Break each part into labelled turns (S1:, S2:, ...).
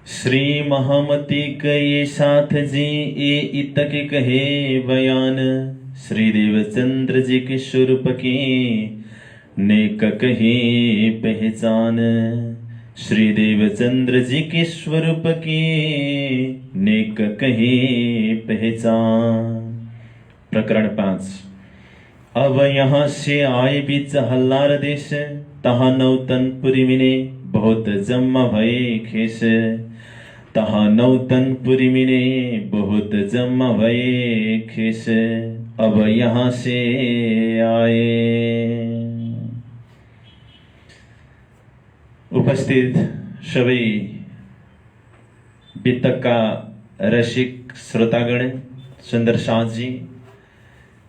S1: श्री महामती कये साथ जी ये इतक कहे बयान। श्री देवचंद्र जी के स्वरूप के नेक कहे पहचान। श्री देवचंद्र जी के स्वरूप के नेक कहे पहचान। प्रकरण 5। अब यहाँ से आए बीच हल्लार देश, तहाँ नौतनपुरी मिने बहुत जम्मा भए खेस। तहाँ नौतनपुरी मिने बहुत जम्मा भए खेस। अब यहाँ से आए। उपस्थित सबै वितकका रसिक श्रोतागण, सुन्दर साँझजी,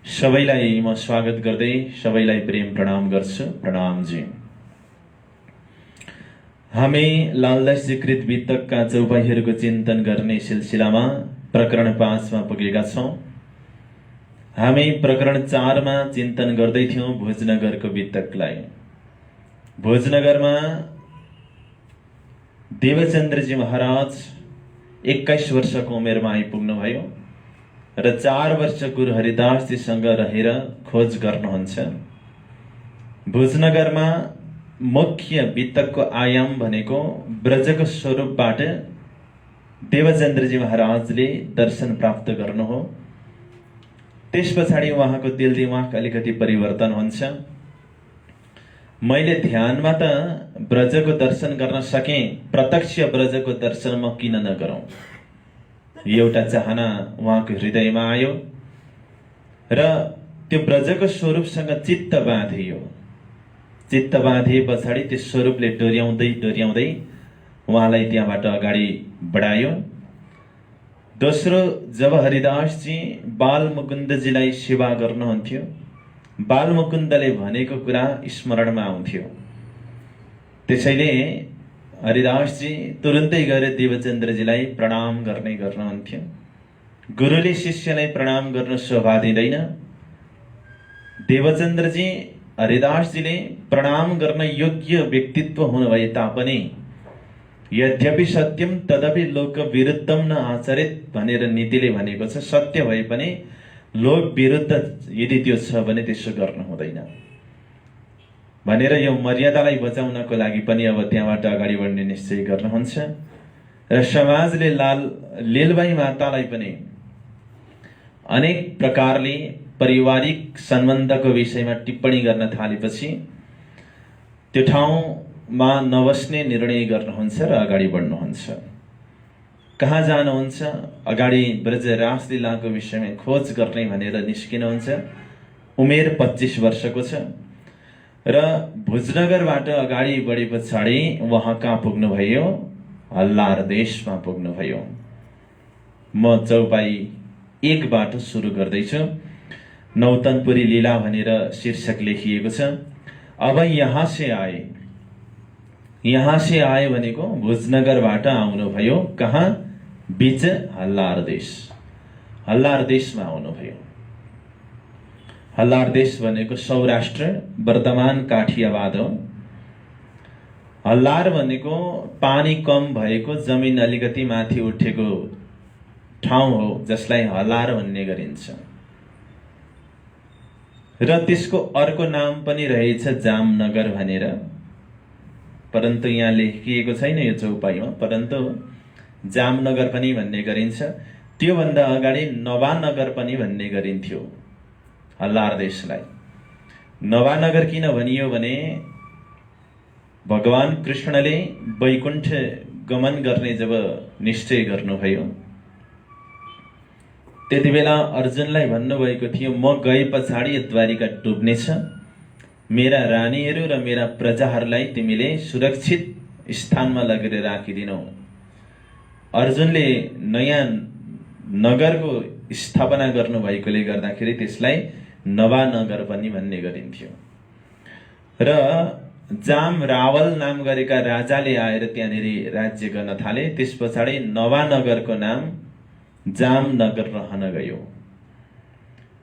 S1: सबैलाई म स्वागत गर्दै सबैलाई प्रेम प्रणाम गर्छु। प्रणाम जी। हामी लालदासजी कृत वितकका चौपाईहरूको चिन्तन गर्ने सिलसिलामा प्रकरण 5 मा पुगेका छौँ। हामी प्रकरण 4 मा चिन्तन गर्दै थियौँ भोजनगरको वितकलाई। भोजनगरमा देवचन्द्रजी महाराज 21 वर्षको उमेरमा आइपुग्नुभयो र 4 वर्ष गुरु हरिदासजीसँग रहेर खोज गर्नुहुन्छ। भोजनगरमा मुख्य वितकको आयाम भनेको ब्रजको स्वरूपबाट देवचन्द्रजी महाराजले दर्शन प्राप्त गर्नु हो। त्यस पछाडि उहाँको दिल दिमाग अलिकति परिवर्तन हुन्छ। मैले ध्यानमा त ब्रजको दर्शन गर्न सकेँ, प्रत्यक्ष ब्रजको दर्शन म किन नगरौँ, एउटा चाहना उहाँको हृदयमा आयो र त्यो ब्रजको स्वरूपसँग चित्त बाँधियो। चित्त बाँधिए पछाडि त्यो स्वरूपले डोर्याउँदै डोर्याउँदै उहाँलाई त्यहाँबाट अगाडि बढायो। दोस्रो, जब हरिदासजी बालमुकुन्दजीलाई सेवा गर्नुहुन्थ्यो, बालमुकुन्दले भनेको कुरा स्मरणमा आउँथ्यो। त्यसैले हरिदासजी तुरुन्तै गएर देवचन्द्रजीलाई प्रणाम गर्नुहुन्थ्यो। गुरुले शिष्यलाई प्रणाम गर्न शोभा दिँदैन। देवचन्द्रजी हरिदासजीले प्रणाम गर्न योग्य व्यक्तित्व हुनुभए तापनि यद्यपि सत्यम तदपि लोक विरुद्धम न आचरित भनेर नीतिले भनेको छ। सत्य भए पनि लोक विरुद्ध यदि त्यो छ भने त्यसो गर्नु हुँदैन भनेर यो मर्यादालाई बचाउनको लागि पनि अब त्यहाँबाट अगाडि बढ्ने निश्चय गर्नुहुन्छ। र समाजले लीलबाई मातालाई पनि अनेक प्रकारले पारिवारिक सम्बन्धको विषयमा टिप्पणी गर्न थालेपछि त्यो ठाउँमा नबस्ने निर्णय गर्नुहुन्छ र अगाडि बढ्नुहुन्छ। कहाँ जानुहुन्छ? अगाडि ब्रज रासलीलाको विषयमा खोज गर्ने भनेर निस्किनुहुन्छ। उमेर 25 वर्षको छ र भोजनगरबाट अगाडि बढे पछाडि उहाँ कहाँ पुग्नुभयो? हल्लार देशमा पुग्नुभयो। म चौपाई 1 बाट सुरु गर्दैछु। नौतनपुरी लीला भनेर शीर्षक लेखिएको छ। अब यहाँ से आए। यहाँ से आए भनेको भोजनगरबाट आउनुभयो। कहाँ? बीच हल्लार देश। हल्लार देशमा आउनुभयो। हल्लार देश भनेको सौराष्ट्र, वर्तमान काठियावाड हो। हल्लार भनेको पानी कम भएको, जमिन अलिकति माथि उठेको ठाउँ हो जसलाई हल्लार भन्ने गरिन्छ। र त्यसको अर्को नाम पनि रहेछ जामनगर भनेर, परन्तु यहाँ लेखिएको छैन यो चौपाईमा, परन्तु जामनगर पनि भन्ने गरिन्छ। त्योभन्दा अगाडि नवानगर पनि भन्ने गरिन्थ्यो हल्लार देशलाई। नवानगर किन भनियो भने भगवान कृष्णले वैकुण्ठ गमन गर्ने जब निश्चय गर्नुभयो त्यति बेला अर्जुनलाई भन्नुभएको थियो, म गए पछाडि द्वारिका डुब्नेछ, मेरा रानीहरू र मेरा प्रजाहरूलाई तिमीले सुरक्षित स्थानमा लगेर राखिदिनौ। अर्जुनले नयाँ नगरको स्थापना गर्नुभएकोले गर्दाखेरि त्यसलाई नवानगर पनि भन्ने गरिन्थ्यो। र जाम रावल नाम गरेका राजाले आएर त्यहाँनिर राज्य गर्न थाले। त्यस पछाडि नवानगरको नाम जामनगर रहन गयो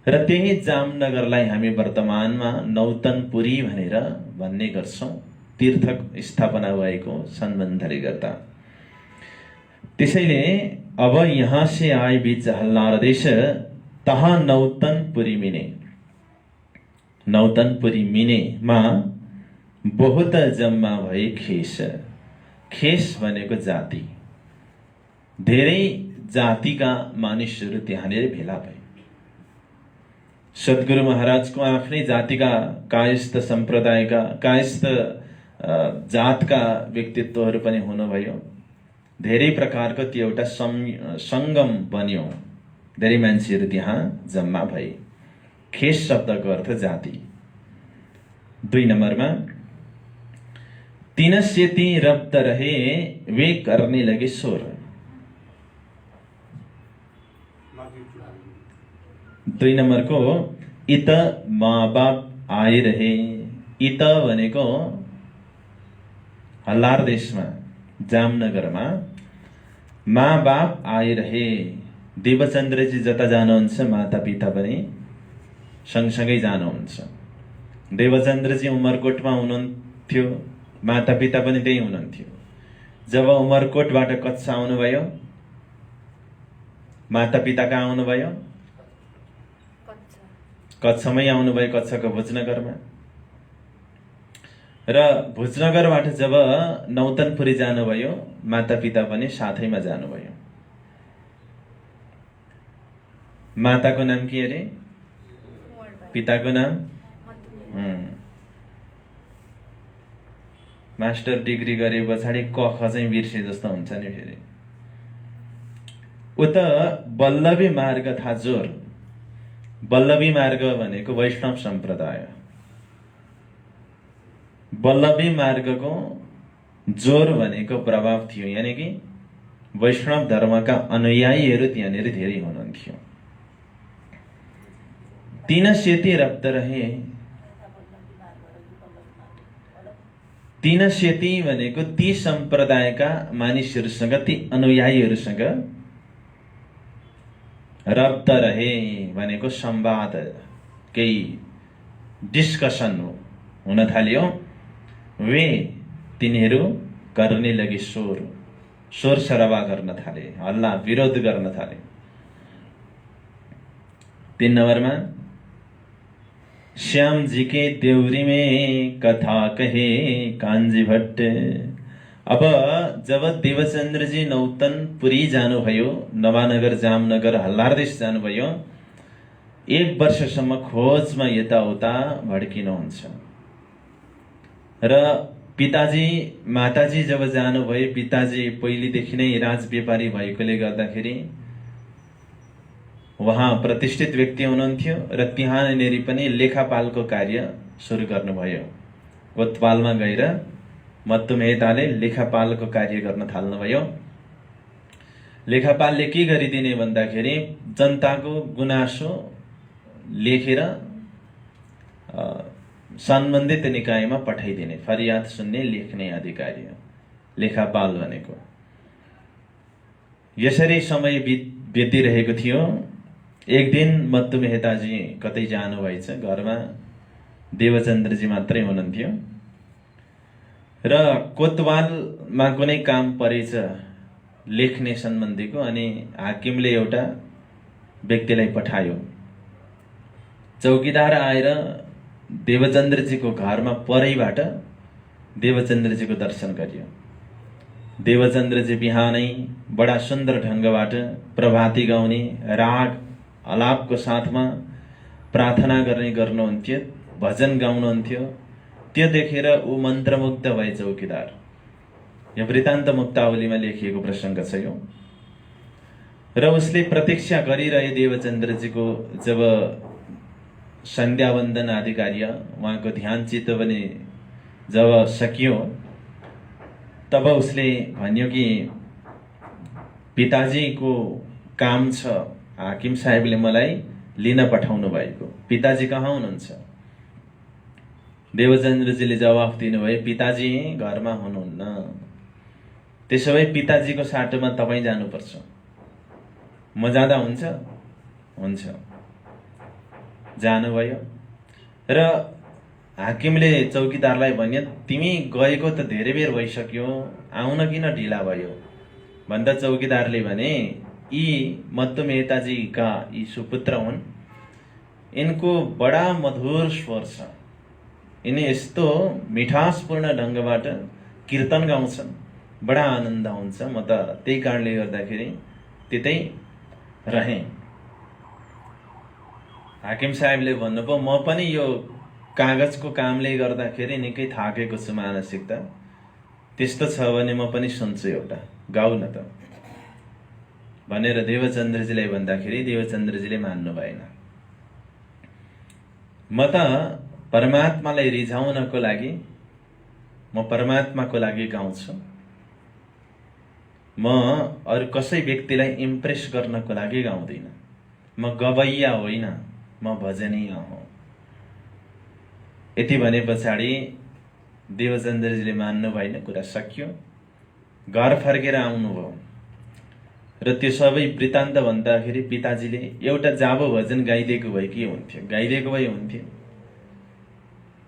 S1: र त्यही जामनगरलाई हामी वर्तमानमा नौतनपुरी भनेर भन्ने गर्छौं तीर्थ स्थापना भएको सम्बन्धले गर्दा। त्यसैले अब यहाँ से आए बीच हल्लार देश तहाँ नौतनपुरी मिने, नौतनपुरी मिनेमा बहुत जम्मा भए खेस। खेस भनेको जाति, धेरै जातिका मानिसहरू त्यहाँनिर भेला भए। सद्गुरु महाराजको आफ्नै जातिका कायस्थ सम्प्रदायका कायस्थ जातका व्यक्तित्वहरू पनि हुनुभयो। धेरै प्रकारको त्यो एउटा सङ्गम बन्यो, धेरै मान्छेहरू त्यहाँ जम्मा भए। खेस शब्दको अर्थ जाति। 2 नम्बरमा तिनस्य ती रब्द रहे वे करने लगे शोर। 2 नम्बरको इत माँ बाप आए रहे। इत भनेको हल्लार देशमा जामनगरमा माँ बाप आइरहे। देवचन्द्रजी जता जानुहुन्छ माता पिता पनि सँगसँगै जानुहुन्छ। देवचन्द्रजी उमरकोटमा हुनुहुन्थ्यो, माता पिता पनि त्यही हुनुहुन्थ्यो। जब उमरकोटबाट कच्छ आउनुभयो, माता पिता कहाँ आउनुभयो? कच्छमै आउनुभयो, कच्छको भुजनगरमा। र भुजनगरबाट जब नौतनपुरी जानुभयो, माता पिता पनि साथैमा जानुभयो। माताको नाम के अरे? पिताको नाम? मास्टर डिग्री गरे पछाडि क ख चाहिँ बिर्से जस्तो हुन्छ नि फेरि। उता वल्लभी मार्ग था जोर। वल्लभी मार्ग भनेको वैष्णव सम्प्रदाय। वल्लभी मार्गको जोर भनेको प्रभाव थियो, यानी कि वैष्णव धर्मका अनुयायीहरू त्यहाँनिर धेरै हुनुहुन्थ्यो। तीन सेती रब्द रहे। तीन सेती भनेको ती सम्प्रदायका मानिसहरूसँग, ती अनुयायीहरूसँग रब्द रहे भनेको संवाद, केही डिस्कसन हुन थाल्यो। वे तिनीहरू गर्ने लगे शोर, शोर शराबा गर्न थाले, हल्ला विरोध गर्न थाले। 3 नम्बरमा श्याम जी के देउरी में कथा कहे कांजी भट्ट। अब जब देवचन्द्रजी नौतनपुरी जानुभयो, नवानगर जामनगर हल्लारदेश जानुभयो, 1 वर्षसम्म खोजमा यताउता भड्किनुहुन्छ। र पिताजी माताजी जब जानुभयो, पिताजी पहिलेदेखि नै राज व्यापारी भएकोले गर्दाखेरि उहाँ प्रतिष्ठित व्यक्ति हुनुहुन्थ्यो र त्यहाँनेरि पनि लेखापालको कार्य सुरु गर्नुभयो। कोतवालमा गएर मत्तुमेहताले लेखापालको कार्य गर्न थाल्नुभयो। लेखापालले के गरिदिने भन्दाखेरि जनताको गुनासो लेखेर सम्बन्धित निकायमा पठाइदिने, फरियाद सुन्ने, लेख्ने अधिकारी हो लेखापाल भनेको। यसरी समय बितिरहेको थियो। एक दिन मत्तुमेहताजी कतै जानुभएछ, घरमा देवचन्द्रजी मात्रै हुनुहुन्थ्यो र कोतवालमा कुनै काम परेछ लेख्ने सम्बन्धीको, अनि हाकिमले एउटा व्यक्तिलाई पठायो। चौकीदार आएर देवचन्द्रजीको घरमा परैबाट देवचन्द्रजीको दर्शन गरियो। देवचन्द्रजी बिहानै बडा सुन्दर ढङ्गबाट प्रभाती गाउने, राग अलापको साथमा प्रार्थना गर्नुहुन्थ्यो, भजन गाउनुहुन्थ्यो। त्यो देखेर ऊ मन्त्रमुग्ध भए चौकीदार। यो वृत्तान्त मुक्तावलीमा लेखिएको प्रसङ्ग छ यो। र उसले प्रतीक्षा गरिरहे देवचन्द्रजीको। जब सन्ध्यावन्दन आदि कार्य, उहाँको ध्यान चित्त पनि जब सकियो, तब उसले भन्यो कि पिताजीको काम छ, हाकिम साहेबले मलाई लिन पठाउनु भएको। पिताजी कहाँ हुनुहुन्छ? देवचन्द्रजीले जवाफ दिनुभयो, पिताजी घरमा हुनुहुन्न। त्यसो भए पिताजीको साटोमा तपाईँ जानुपर्छ। म जाँदा हुन्छ? हुन्छ। जानुभयो र हाकिमले चौकीदारलाई भन्यो, तिमी गएको त धेरै बेर भइसक्यो, आउन किन ढिला भयो? भन्दा चौकीदारले भने यी मत्तु मेहताजीका यी सुपुत्र हुन्, यिनको बडा मधुर स्वर छ, यिनी यस्तो मिठासपूर्ण ढङ्गबाट कीर्तन गाउँछन्, बडा आनन्द हुन्छ। म त त्यही कारणले गर्दाखेरि त्यतै रहेँ। हाकिम साहेबले भन्नुभयो, म पनि यो कागजको कामले गर्दाखेरि निकै थाकेको छु मानसिकता, त्यस्तो छ भने म पनि सुन्छु, एउटा गाउ न त भनेर देवचन्द्रजीलाई भन्दाखेरि देवचन्द्रजीले मान्नु भएन। म त परमात्मालाई रिझाउनको लागि, म परमात्माको लागि गाउँछु, म अरू कसै व्यक्तिलाई इम्प्रेस गर्नको लागि गाउँदिन। म गवैया होइन, म भजनीय हुँ। यति भने पछाडि देवचन्द्रजीले मान्नु भएन, कुरा सकियो। घर फर्केर आउनुभयो र त्यो सबै वृत्तान्त भन्दाखेरि पिताजीले एउटा जाबो भजन गाइदिएको भए के हुन्थ्यो, गाइदिएको भए हुन्थ्यो।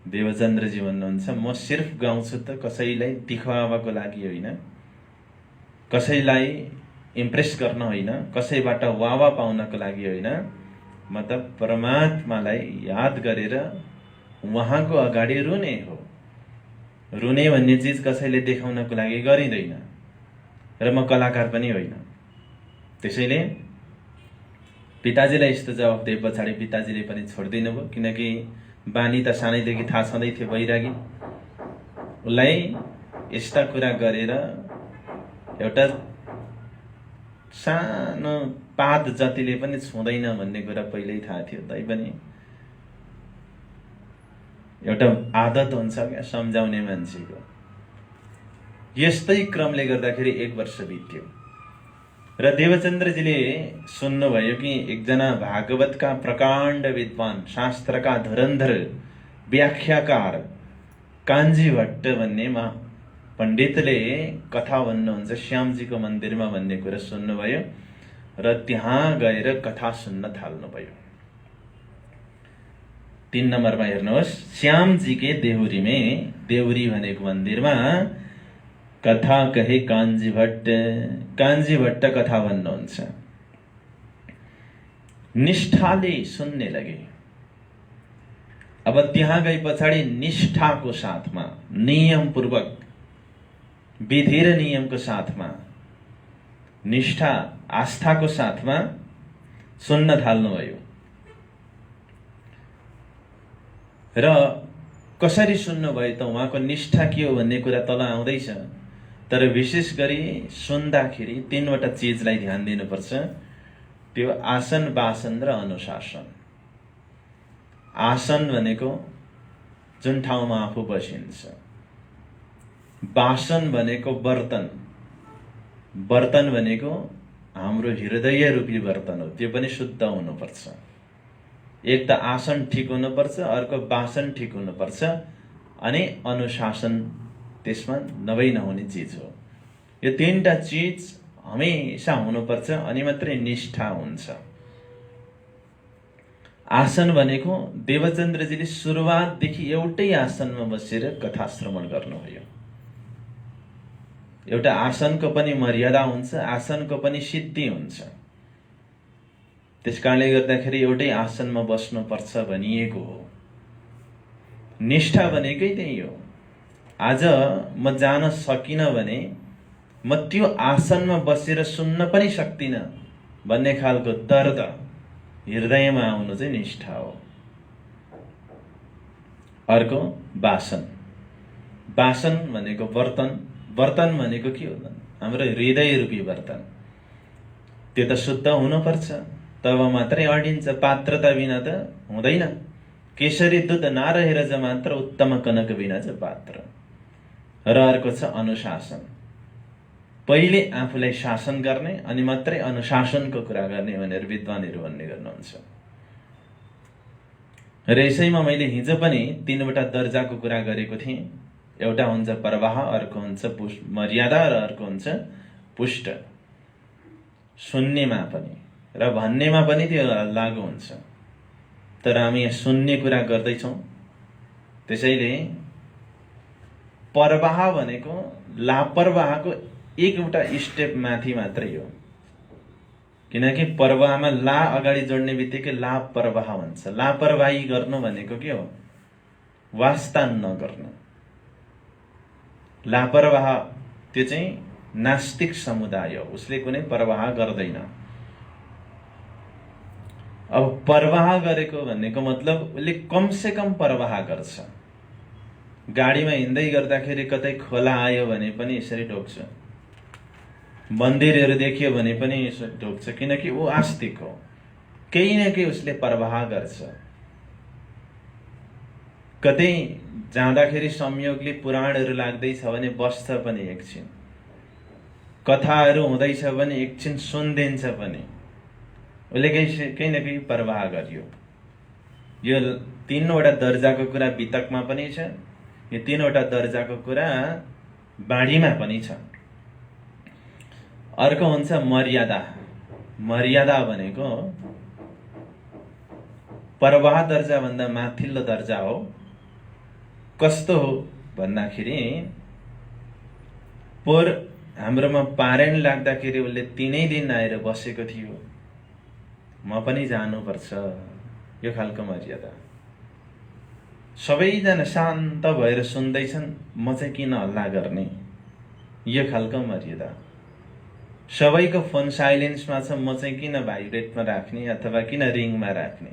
S1: देवचन्द्रजी भन्नुहुन्छ, म सिर्फ गाउँछु त कसैलाई दिखावाको लागि होइन, कसैलाई इम्प्रेस गर्न होइन, कसैबाट वावा पाउनको लागि होइन, म त परमात्मालाई याद गरेर उहाँको अगाडि रुने हो। रुने भन्ने चिज कसैले देखाउनको लागि गरिँदैन र म कलाकार पनि होइन। त्यसैले पिताजीलाई यस्तो जवाफ दिए पछाडि पिताजीले पनि छोड्दिनु भयो, किनकि बानी त सानैदेखि थाहा छँदै थियो वैरागी। उसलाई यस्ता कुरा गरेर एउटा सानो पात जतिले पनि छुँदैन भन्ने कुरा पहिल्यै थाहा थियो। तैपनि एउटा आदत हुन्छ क्या सम्झाउने मान्छेको। यस्तै क्रमले गर्दाखेरि 1 वर्ष बित्यो र देवचन्द्रजीले सुन्नुभयो कि एकजना भागवतका प्रकाण्ड विद्वान, शास्त्रका धुरन्धर व्याख्याकार कान्छी भट्ट भन्ने पण्डितले कथा भन्नुहुन्छ श्यामजीको मन्दिरमा भन्ने कुरा सुन्नुभयो र त्यहाँ गएर कथा सुन्न थाल्नुभयो। 3 नम्बरमा हेर्नुहोस्, श्यामजी के देहुरी में, देहुरी भनेको मन्दिरमा कथा कहे कान्छी भट्ट। कान्छी भट्ट कथा भन्नुहुन्छ। निष्ठाले सुन्ने लगे। अब त्यहाँ गए पछाडि निष्ठाको साथमा, नियमपूर्वक, विधि र नियमको साथमा, निष्ठा आस्थाको साथमा सुन्न थाल्नुभयो। र कसरी सुन्नुभयो त उहाँको निष्ठा के हो भन्ने कुरा तल आउँदैछ। तर विशेष गरी सुन्दाखेरि 3वटा चिजलाई ध्यान दिनुपर्छ। त्यो आसन, वासन र अनुशासन। आसन भनेको जुन ठाउँमा आफू बसिन्छ। वासन भनेको बर्तन। बर्तन भनेको हाम्रो हृदय रूपी बर्तन हो, त्यो पनि शुद्ध हुनुपर्छ। एक त आसन ठिक हुनुपर्छ, अर्को वासन ठिक हुनुपर्छ, अनि अनुशासन त्यसमा नभई नहुने चिज हो। यो 3टा चिज हमेशा हुनुपर्छ, अनि मात्रै निष्ठा हुन्छ। आसन भनेको देवचन्द्रजीले सुरुवातदेखि एउटै आसनमा बसेर कथा श्रवण गर्नुभयो। एउटा आसनको पनि मर्यादा हुन्छ, आसनको पनि सिद्धि हुन्छ। त्यसकारणले गर्दाखेरि एउटै आसनमा बस्नुपर्छ भनिएको हो। निष्ठा भनेकै त्यही हो। आज म जान सकिन भने म त्यो आसनमा बसेर सुन्न पनि सक्दिन भन्ने खालको दर्द हृदयमा आउनु चाहिँ निष्ठा हो। अर्को वासन। वासन भनेको बर्तन। बर्तन भनेको के हो त? हाम्रो हृदय रूपी बर्तन। त्यो त शुद्ध हुनुपर्छ, तब मात्रै अडिन्छ। पात्रता बिना त हुँदैन। केसरी दुध नारहेर ज मात्र उत्तम कनक बिना ज पात्र। र अर्को छ अनुशासन। पहिले आफूलाई शासन गर्ने अनि मात्रै अनुशासनको कुरा गर्ने भनेर विद्वानहरू भन्ने गर्नुहुन्छ। र यसैमा मैले हिजो पनि 3वटा दर्जाको कुरा गरेको थिएँ। एउटा हुन्छ प्रवाह, अर्को हुन्छ मर्यादा र अर्को हुन्छ पुष्ट। सुन्नेमा पनि र भन्नेमा पनि त्यो लागू हुन्छ। तर हामी यहाँ सुन्ने कुरा गर्दैछौँ। त्यसैले प्रवाह भनेको लापरवाहको एकवटा स्टेप माथि मात्रै हो। किनकि प्रवाहमा ला अगाडि जोड्ने बित्तिकै लापरवाह हुन्छ। लापरवाही गर्नु भनेको के हो? वास्ता नगर्नु। लापरवाह त्यो चाहिँ नास्तिक समुदाय हो, उसले कुनै परवाह गर्दैन। अब परवाह गरेको भनेको मतलब उसले कमसे कम परवाह गर्छ। गाडीमा हिँड्दै गर्दाखेरि कतै खोला आयो भने पनि यसरी ढोक्छ, मन्दिरहरू देखियो भने पनि यसरी ढोक्छ, किनकि ऊ आस्तिक हो। केही न केही उसले परवाह गर्छ। कतै जाँदाखेरि संयोगले पुराणहरू लाग्दैछ भने बस्छ पनि एकछिन, कथाहरू हुँदैछ भने एकछिन सुनिदिन्छ पनि। उसले केही न केही परवाह गरियो। यो 3वटा दर्जाको कुरा वितकमा पनि छ, यो 3वटा दर्जाको कुरा बाणीमा पनि छ। अर्को हुन्छ मर्यादा। मर्यादा भनेको परवाह दर्जा भन्दा माथिल्लो दर्जा हो। कस्तो हो भन्दाखेरि पोहोर हाम्रोमा पारायण लाग्दाखेरि उसले 3 दिन आएर बसेको थियो, म पनि जानुपर्छ, यो खालको मर्यादा। सबैजना शान्त भएर सुन्दैछन्, म चाहिँ किन हल्ला गर्ने, यो खालको मर्यादा। सबैको फोन साइलेन्समा छ, म चाहिँ किन भाइब्रेटमा राख्ने अथवा किन रिङमा राख्ने,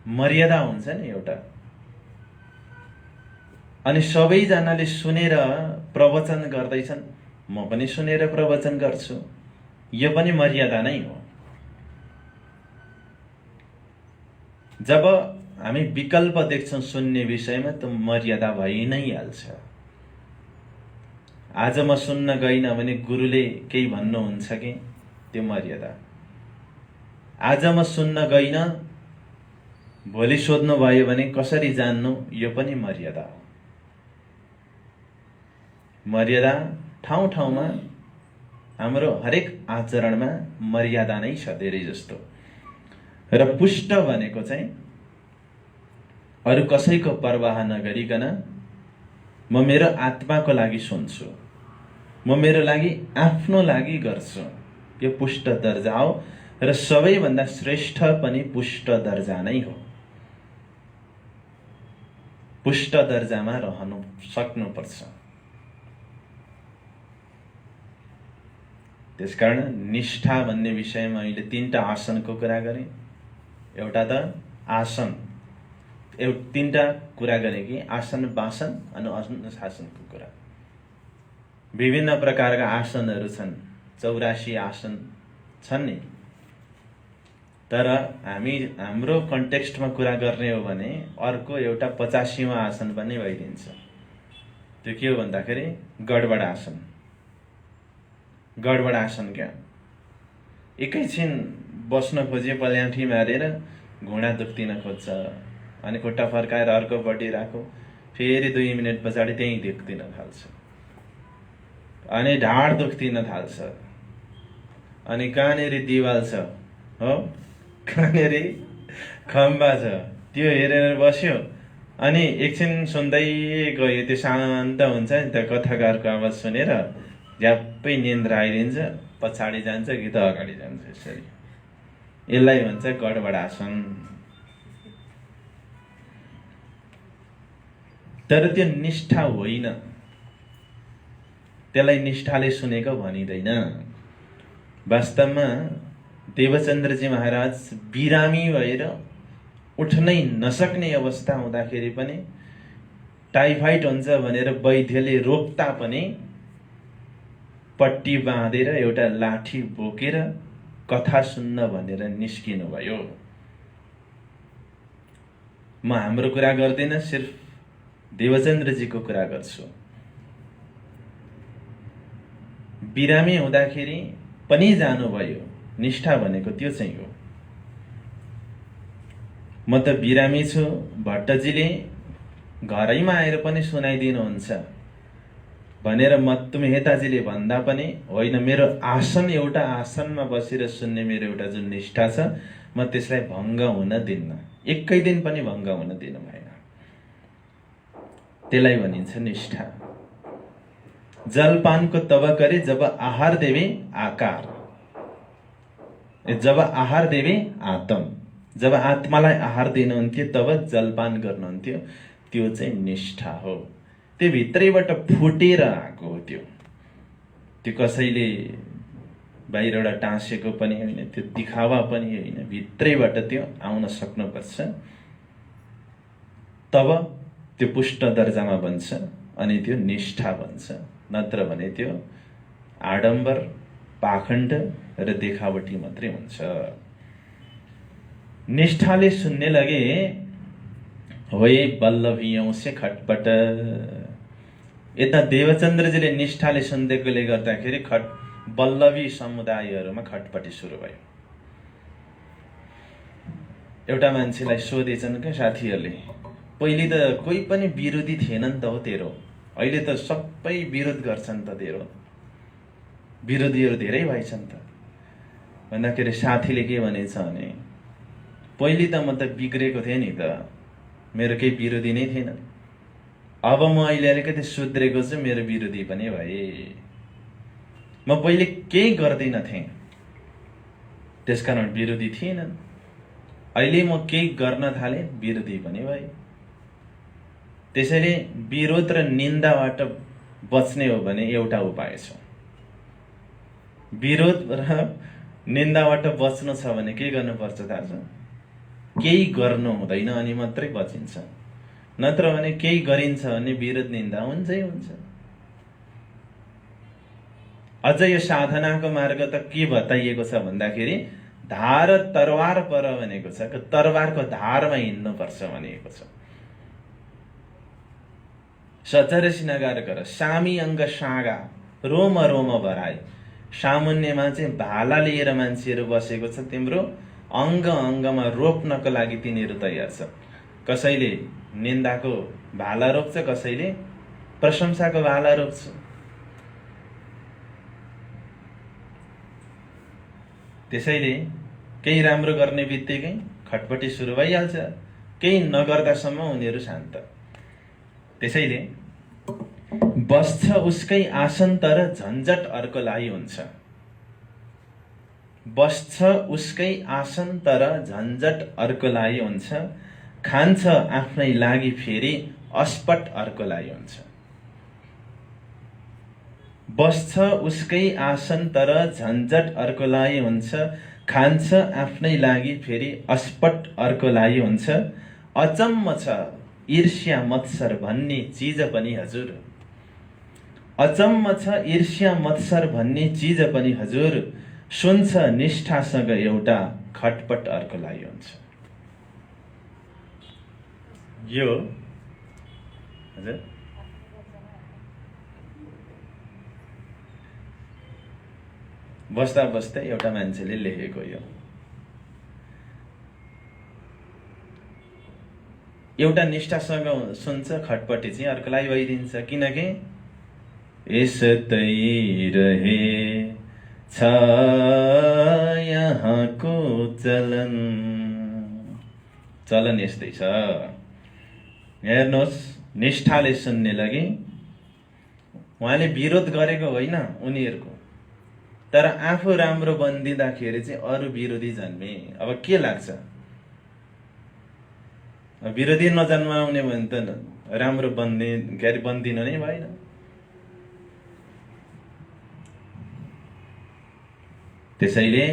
S1: मर्यादा हुन्छ नि एउटा। अनि सबैजनाले सुनेर प्रवचन गर्दैछन्, म पनि सुनेर प्रवचन गर्छु, यो पनि मर्यादा नै हो। जब हामी विकल्प देख्छौं सुन्ने विषयमा, त मर्यादा भइ नै हाल्छ। आज म सुन्न गइन भने गुरुले केही भन्नुहुन्छ कि, त्यो मर्यादा। आज म सुन्न गइन, भोलि सोध्नु भयो भने कसरी जान्नु, यो पनि मर्यादा हो। मर्यादा ठाउँ ठाउँमा हाम्रो हरेक आचरणमा मर्यादा नै छ धेरै जस्तो। र पुष्ट भनेको चाहिँ अरू कसैको परवाह नगरिकन म मेरो आत्माको लागि सुन्छु, म मेरो लागि आफ्नो लागि गर्छु, यो पुष्ट दर्जा हो। र सबैभन्दा श्रेष्ठ पनि पुष्ट दर्जा नै हो। पुष्ट दर्जामा रहनु सक्नुपर्छ। त्यसकारण निष्ठा भन्ने विषयमा मैले 3टा आसनको कुरा गरेँ। एउटा त आसन, 3टा कुरा गरेँ कि आसन, वासन अनि अनुशासनको कुरा। विभिन्न प्रकारका आसनहरू छन्, 84 आसन छन् नि। तर हाम्रो कन्टेक्स्टमा कुरा गर्ने हो भने अर्को एउटा 85वां आसन पनि भइदिन्छ। त्यो के हो भन्दाखेरि गडबड आसन। गडबड आसन क्या, एकैछिन बस्न खोजे पल्याठी मारेर घुँडा दुख्दिन खोज्छ, अनि खुट्टा फर्काएर अर्कोपट्टि राखो, फेरि 2 मिनेट पछाडि त्यही दुख्दिन थाल्छ, अनि ढाड दुख्दिन थाल्छ, अनि कहाँनेरि दिवाल छ हो, कहाँनेरि खम्बा छ, त्यो हेरेर बस्यो, अनि एकछिन सुन्दै गयो, त्यो शान्त हुन्छ नि त, कथाकारको आवाज सुनेर झ्याप्पै निन्द्रा आइदिन्छ, पछाडि जान्छ कि त अगाडि जान्छ, यसरी। यसलाई भन्छ गडबड आसन। तर त्यो निष्ठा होइन, त्यसलाई निष्ठाले सुनेको भनिँदैन। वास्तवमा देवचन्द्रजी महाराज बिरामी भएर उठ्नै नसक्ने अवस्था हुँदाखेरि पनि, टाइफाइड हुन्छ भनेर वैद्यले रोक्दा पनि पट्टी बाँधेर एउटा लाठी बोकेर कथा सुन्न भनेर निस्किनु भयो। म हाम्रो कुरा गर्दिन, सिर्फ देवचन्द्रजीको कुरा गर्छु। बिरामी हुँदाखेरि पनि जानुभयो। निष्ठा भनेको त्यो चाहिँ हो। म त बिरामी छु, भट्टजीले घरैमा आएर पनि सुनाइदिनुहुन्छ भनेर मतुमेहताजीले भन्दा पनि होइन, मेरो आसन, एउटा आसनमा बसेर सुन्ने मेरो एउटा जुन निष्ठा छ, म त्यसलाई भङ्ग हुन दिन्न, एकै दिन पनि भङ्ग हुन दिनु भएन। त्यसलाई भनिन्छ निष्ठा। जलपानको तब करे जब आहार देवे आकार, जब आहार देवे आत्म, जब आत्मालाई आहार दिनुहुन्थ्यो तब जलपान गर्नुहुन्थ्यो। त्यो चाहिँ निष्ठा हो। त्यो भित्रैबाट फुटेर आएको हो। त्यो कसैले बाहिरबाट टाँसेको पनि होइन, त्यो दिखावा पनि होइन, भित्रैबाट त्यो आउन सक्नुपर्छ। तब त्यो पुष्ट दर्जामा बन्छ अनि त्यो निष्ठा बन्छ। नत्र भने त्यो आडम्बर, पाखण्ड र देखावटी मात्रै हुन्छ। निष्ठाले सुन्ने लगे होए बल्लभियौं से खटपट। यता देवचन्द्रजीले निष्ठाले सुन्दैकोले गर्दाखेरि बल्लभी समुदायहरूमा खटपटी सुरु भयो। एउटा मान्छेलाई सोधेछन् क्या साथीहरूले, पहिले त कोही पनि विरोधी थिएन नि त हो तेरो, अहिले त सबै विरोध गर्छन् त तेरो, विरोधीहरू धेरै भएछन् त भन्दाखेरि साथीले के भनेछ भने, पहिले त म त बिग्रेको थिएँ नि त, मेरो केही विरोधी नै थिएन, अब म अहिले अलिकति सुध्रेको छु, मेरो विरोधी पनि भए। म पहिले केही गर्दैन थिएँ त्यसकारण विरोधी थिएनन्, अहिले म केही गर्न थाले, विरोधी पनि भए। त्यसैले विरोध र निन्दाबाट बच्ने हो भने एउटा उपाय छ। विरोध र निन्दाबाट बच्नु छ भने के गर्नुपर्छ थाहा छ? केही गर्नु हुँदैन अनि मात्रै बचिन्छ। नत्र भने केही गरिन्छ भने विरोध निन्दा हुन्छै हुन्छ। अझ यो साधनाको मार्ग त के बताइएको छ भन्दाखेरि धार तरवार पर भनेको छ। तरवारको धारमा हिँड्नुपर्छ भनिएको छ। सचर सिनगार गर सामी अङ्ग सागा रोम रोम भराए। सामुन्यमा चाहिँ भाला लिएर मान्छेहरू बसेको छ। तिम्रो अङ्ग अङ्गमा रोप्नको लागि तिनीहरू तयार छ। कसैले निन्दाको भाला रोप्छ, कसैले प्रशंसाको भाला रोप्छ। त्यसैले केही राम्रो गर्ने बित्तिकै खटपटी सुरु भइहाल्छ, केही नगर्दासम्म उनीहरू शान्त। त्यसैले बस्छ उसकै आसन तर झन्झट अर्कोलाई हुन्छ। बस्छ उसकै आसन तर झन्झट अर्कोलाई हुन्छ। खान्छ आफ्नै लागि फेरि अस्पट अर्कोलाई हुन्छ। बस्छ उसकै आसन तर झन्झट अर्कोलाई हुन्छ। खान्छ आफ्नै लागि फेरि अस्पट अर्कोलाई हुन्छ। अचम्म छ ईर्ष्या मत्सर भन्ने चिज पनि हजुर। अचम्म छ ईर्ष्या मत्सर भन्ने चिज पनि हजुर। सुन्छ निष्ठासँग एउटा खटपट अर्कोलाई हुन्छ। यो हजुर बस्दा बस्दै एउटा मान्छेले लेखेको यो एउटा निष्ठासँग सुन्छ खटपटी चाहिँ अर्कोलाई भइदिन्छ। किनकि यस्तै रहे छ यहाँको चलन। चलन यस्तै छ। हेर्नुहोस्, निष्ठाले सुन्ने लागि उहाँले विरोध गरेको होइन उनीहरूको, तर आफू राम्रो बनिदिँदाखेरि चाहिँ अरू विरोधी जन्मे। अब के लाग्छ, विरोधी नजन्माउने भने त राम्रो बन्दिनु नै भएन। त्यसैले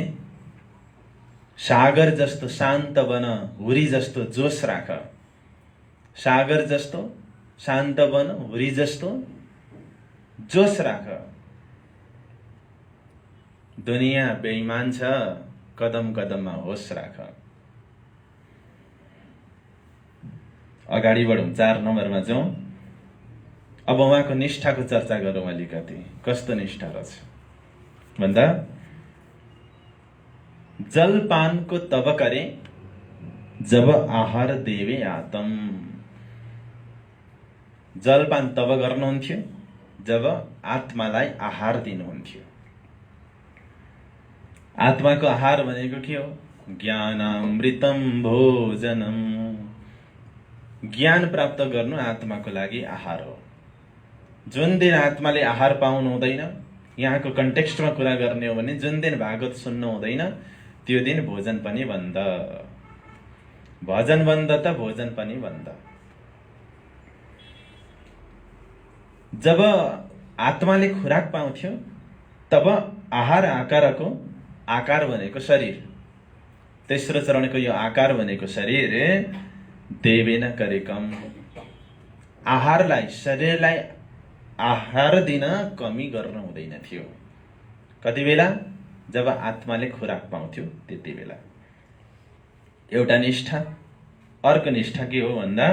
S1: सागर जस्तो शान्त बन, हुरी जस्तो जोश राख। सागर जस्तो शान्त बन, हुरी जस्तो जोश राख। दुनिया बेइमान छ, कदम कदममा होश राख। अगाडि बढौँ, 4 नम्बरमा जाउँ। अब उहाँको निष्ठाको चर्चा गरौँ अलिकति। कस्तो निष्ठा रहेछ भन्दा, जलपानको तब करे जब आहार देवे आत्म। जलपान तब गर्नुहुन्थ्यो जब आत्मालाई आहार दिनुहुन्थ्यो। आत्माको आहार भनेको के हो? ज्ञानामृतम भोजनम। ज्ञान प्राप्त गर्नु आत्माको लागि आहार हो। जुन दिन आत्माले आहार पाउनु हुँदैन, यहाँको कन्टेक्स्टमा कुरा गर्ने हो भने जुन दिन भागवत सुन्नु हुँदैन त्यो दिन भोजन पनि बन्द। भजन बन्द त भोजन पनि बन्द। जब आत्माले खुराक पाउँथ्यो तब आहार आकारको आकार भनेको शरीर, तेस्रो चरणको यो आकार भनेको शरीर देवेन करेकम, आहारलाई शरीरलाई आहार दिन कमी गर्न हुँदैन थियो। कति बेला? जब आत्माले खुराक पाउँथ्यो त्यति बेला। एउटा निष्ठा। अर्को निष्ठा के हो भन्दा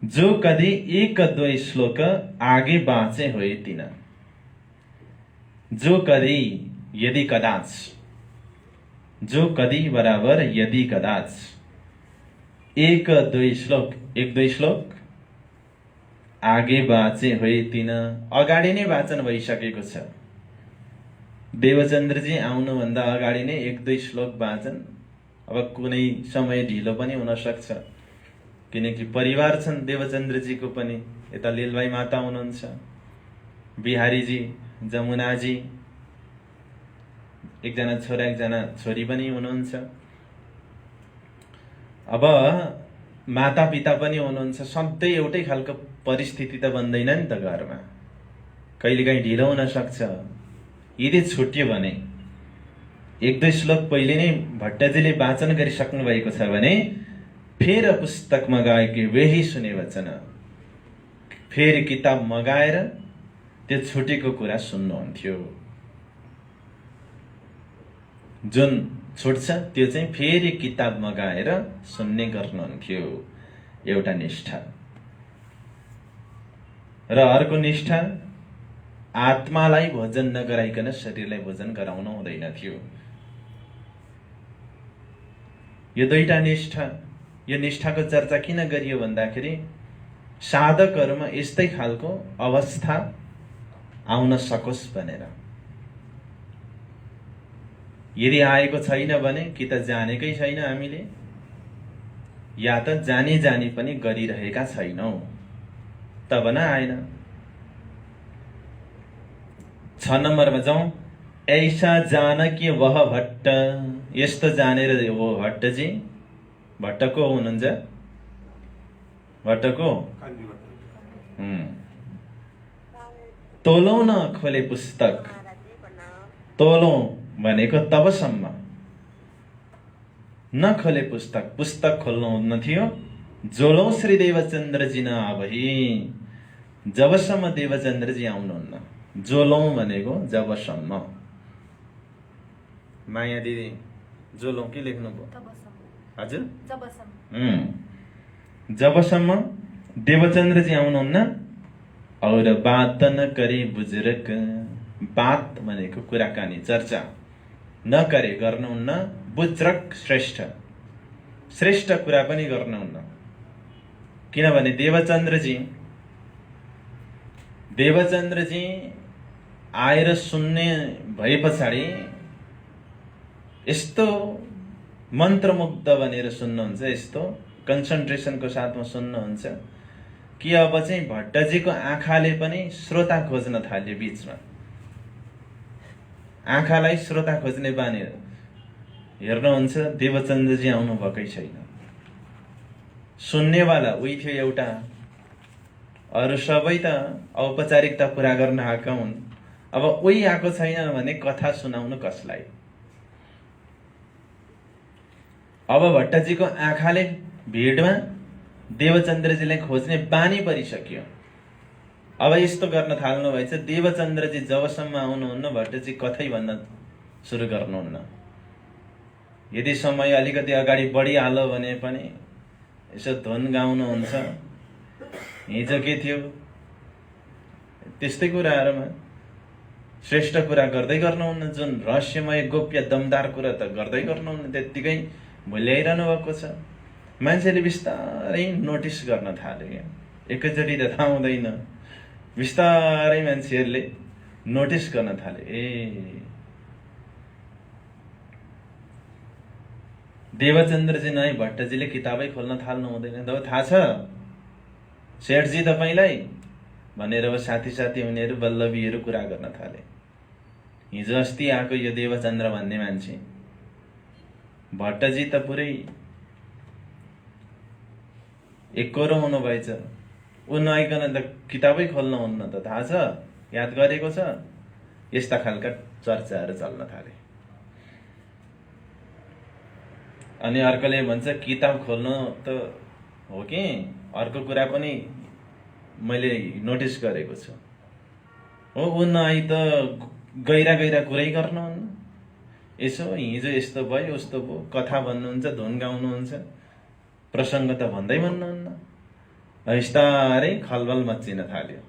S1: जो कदी एक दुई श्लोक आगे बाँचे होए तिन, जो कदी यदि कदाच, जो कदी बराबर यदि कदाच एक दुई श्लोक आगे बाँचे होए तिन, अगाडि नै वाचन भइसकेको छ। देवचन्द्रजी आउनुभन्दा अगाडि नै एक दुई श्लोक वाचन। अब कुनै समय ढिलो पनि हुन सक्छ किनकि परिवार छन् देवचन्द्रजीको पनि। यता लीलबाई माता हुनुहुन्छ, बिहारीजी, जमुनाजी, एकजना छोरा एकजना छोरी पनि हुनुहुन्छ। अब माता पिता पनि हुनुहुन्छ। सधैँ एउटै खालको परिस्थिति त बन्दैन नि त घरमा, कहिलेकाहीँ ढिलो हुन सक्छ। यदि छुट्यो भने एक दुई श्लोक पहिले नै भट्टजीले वाचन गरिसक्नु भएको छ भने फेर पुस्तक मगाएकी वेही सुने वचन, फेरि किताब मगाएर त्यो छुटेको कुरा सुन्नुहुन्थ्यो। जुन छुट्छ त्यो चाहिँ फेरि किताब मगाएर सुन्ने गर्नुहुन्थ्यो। एउटा निष्ठा। र अर्को निष्ठा, आत्मालाई भोजन नगराइकन शरीरलाई भोजन गराउनु हुँदैन थियो। यो दुईटा निष्ठा। यो निष्ठाको चर्चा किन गरियो भन्दाखेरि साधकहरूमा यस्तै खालको अवस्था आउन सकोस् भनेर। यदि आएको छैन भने कि त जानेकै छैन हामीले, या त जानी जानी पनि गरिरहेका छैनौं, तब न आएन। 6 नम्बरमा जाउँ। ऐसा जानकी वह भट्ट, यस्तो जानेर वो भट्टजी। भट्ट को हुनुहुन्छ? भट्ट को? तोलौं न खोले पुस्तक, तोलौं भनेको तबसम्म नखोले पुस्तक, पुस्तक खोल्नु हुन्न थियो। जोलौं श्री देवचन्द्रजी न आबही, जबसम्म देवचन्द्रजी आउनुहुन्न। जोलौं भनेको जबसम्म। माया दिदी जोलौं के लेख्नुभयो? हजुर, जबसम्म देवचन्द्रजी आउनुहुन्न। और बात न करे बुजुर्ग, बात भनेको कुराकानी चर्चा नगरे गर्नुहुन्न। बुज्रक श्रेष्ठ, श्रेष्ठ कुरा पनि गर्नुहुन्न। किनभने देवचन्द्रजी आएर सुन्ने भए पछाडि यस्तो मन्त्रमुग्ध बनेर सुन्नुहुन्छ, यस्तो कन्सन्ट्रेसनको साथमा सुन्नुहुन्छ कि अब चाहिँ भट्टजीको आँखाले पनि श्रोता खोज्न थाल्यो। बीचमा आँखालाई श्रोता खोज्ने बानी। हेर्नुहुन्छ देवचन्द्रजी आउनु भएकै छैन। सुन्नेवाला उही थियो एउटा, अरू सबै त औपचारिकता पूरा गर्न आएका हुन्। अब उही आएको छैन भने कथा सुनाउनु कसलाई? अब भट्टजीको आँखाले भिडमा देवचन्द्रजीलाई खोज्ने बानी परिसक्यो। अब यस्तो गर्न थाल्नु भएछ, देवचन्द्रजी जबसम्म आउनुहुन्न भट्टजी कथै भन्न सुरु गर्नुहुन्न। यदि समय अलिकति अगाडि बढिहाल्यो भने पनि यसो धुन गाउनुहुन्छ। हिजो के थियो त्यस्तै कुराहरूमा श्रेष्ठ कुरा गर्दै गर्नुहुन्न। जुन रहस्यमय गोप्य दमदार कुरा त गर्दै गर्नुहुन्न, त्यत्तिकै भुल्याइरहनु भएको छ। मान्छेले बिस्तारै नोटिस गर्न थाले। एकैचोटि त थाहा हुँदैन, बिस्तारै मान्छेहरूले नोटिस गर्न थाले। देवचन्द्रजी नै भट्टजीले किताबै खोल्न थाल्नु हुँदैन। थाहा छ सेठजी तपाईलाई भनेर अब साथी साथी उनीहरू वल्लभीहरू कुरा गर्न थाले। हिजो अस्ति आएको यो देवचन्द्र भन्ने मान्छे भट्टजी त पुरै एकरो हुनुभएछ। ऊ नआइकन त किताबै खोल्नुहुन्न त, थाहा छ, याद गरेको छ। यस्ता खालका चर्चाहरू चल्न थाले। अनि अर्कोले भन्छ किताब खोल्नु त हो कि अर्को कुरा पनि मैले नोटिस गरेको छु। हो, ऊ नआइ त गहिरा गहिरा कुरै गर्नुहुन्न। यसो हिजो यस्तो भयो उस्तो भयो कथा भन्नुहुन्छ, धुन गाउनुहुन्छ, प्रसङ्ग त भन्दै भन्नुहुन्न। बिस्तारै खलबल मच्चिन थाल्यो।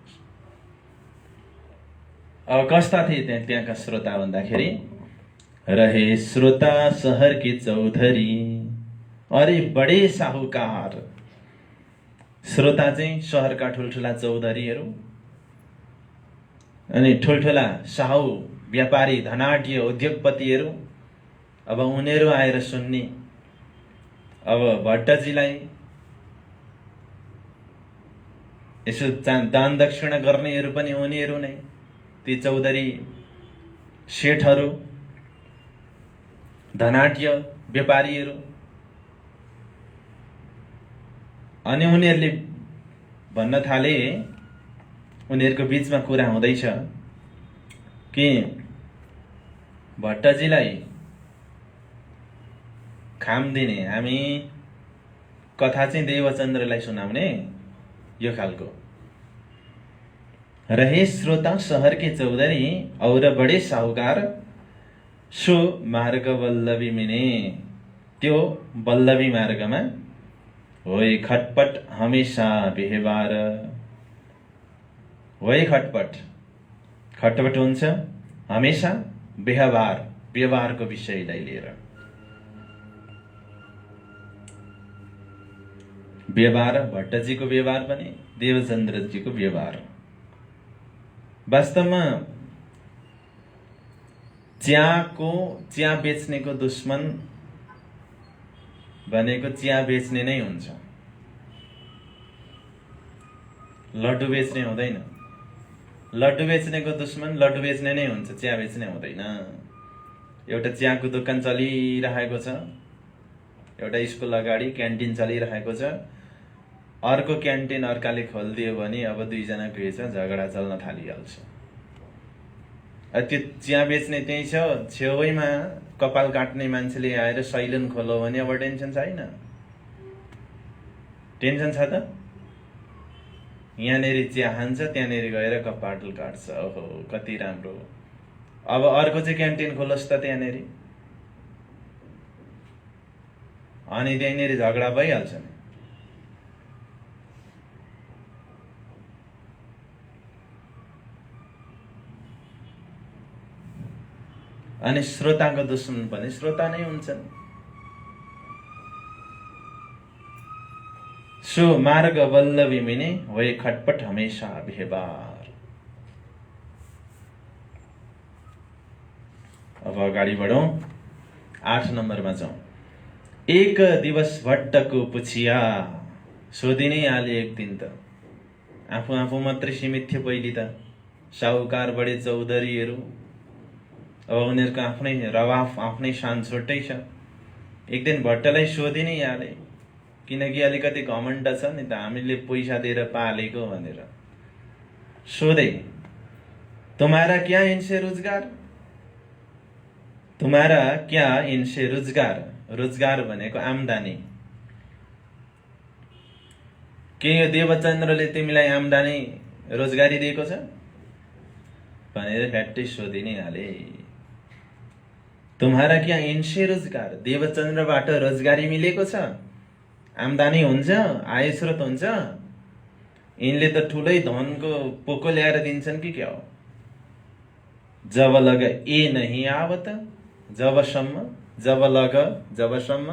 S1: अब कस्ता थिए त्यहाँका श्रोता भन्दाखेरि, रहे श्रोता शहर के चौधरी, अरे बडे साहुकार। श्रोता चाहिँ शहरका ठुल्ठुला चौधरीहरू अनि ठुल्ठुला साहु व्यापारी धनाढ्य उद्योगपतिहरू। अब उनीहरू आएर सुन्ने। अब भट्टजीलाई यसो दान दक्षिणा गर्नेहरू पनि उनीहरू नै, ती चौधरी सेठहरू धनाढ्य व्यापारीहरू। अनि उनीहरूले भन्न थाले, उनीहरूको बीचमा कुरा हुँदैछ कि भट्टजीलाई खाम दिने, हामी कथा चाहिँ देवचन्द्रलाई सुनाउने, यो खालको। रहे श्रोता शहर के चौधरी और बडे साहुकार, सो मार्ग वल्लभी मिने। त्यो वल्लभी मार्गमा होय खटपट हमेशा व्यवहार। होय खटपट, खटपट हुन्छ हमेशा व्यवहार, व्यवहारको विषयलाई लिएर। व्यवहार भट्टजीको व्यवहार पनि, देवचन्द्रजीको व्यवहार। वास्तवमा चिया बेच्नेको दुश्मन भनेको चिया बेच्ने नै हुन्छ, लड्डु बेच्ने हुँदैन। लड्डु बेच्नेको दुश्मन लड्डु बेच्ने नै हुन्छ, चिया बेच्ने हुँदैन। एउटा चियाको दोकान चलिरहेको छ, एउटा स्कुल अगाडि क्यान्टिन चलिरहेको छ। अर्को क्यान्टिन अर्काले खोलिदियो भने अब दुईजनाको यसमा झगडा चल्न थालिहाल्छ। त्यो चिया बेच्ने त्यही छ, छेउैमा कपाल काट्ने मान्छेले आएर सैलुन खोलो भने अब टेन्सन छैन। टेन्सन छ त, यहाँनिर चिया खान्छ, त्यहाँनिर गएर कपाल काट्छ। ओहो कति राम्रो। अब अर्को चाहिँ क्यान्टिन खोलोस् त त्यहाँनिर, अनि त्यहीँनिर झगडा भइहाल्छ नि। अनि श्रोताको दुश्मन पनि श्रोता नै हुन्छन्। सो मार्ग वल्लभी मिने, होय खटपट हमेशा व्यवहार। अब अगाडि बढौं, 8 नम्बरमा जाउँ। एक दिवस भट्टको पुछिया, सोधि नै हाले एक दिन त। आफू मात्रै सीमित थियो पहिले त, साहुकार बडे चौधरीहरू। अब उनीहरूको आफ्नै रवाफ, आफ्नै शान छुट्टै छ। एक दिन भट्टलाई सोधि नै हाले, किनकि अलिकति घमण्ड छ नि त, हामीले पैसा दिएर पालेको भनेर। सोधे, तुम्हारा क्या इनसे रोजगार? तुम्हारा क्या इनसे रोजगार? रोजगार भनेको आम्दानी। के यो देवचन्द्रले तिमीलाई आम्दानी रोजगारी दिएको छ भनेर फ्याट्टै सोधि नै हाले। तुम्हारा क्या इनसे रोजगार? देवचन्द्रबाट रोजगारी मिलेको छ, आम्दानी हुन्छ, आय स्रोत हुन्छ। यिनले त ठुलै धनको पोको ल्याएर दिन्छन् कि क्या हो? जब लग ए नहीं आवत, जबसम्म, जब लग जबसम्म।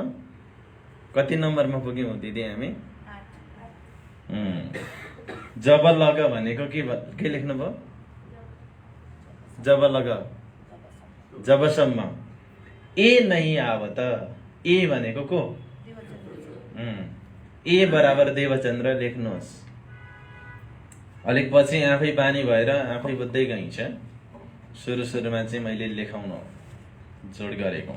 S1: कति नम्बरमा पुग्यौं दिदी हामी? जब लग भनेको के लेख्नु भयो? जब लग जबसम्म। ए नहीं आवत, ए भनेको को? ए बराबर देवचन्द्र लेख्नुहोस्। अलिक पछि आफै बानी भएर आफै बुझ्दै गइन्छ। सुरुमा चाहिँ मैले लेखाउन जोड गरेको।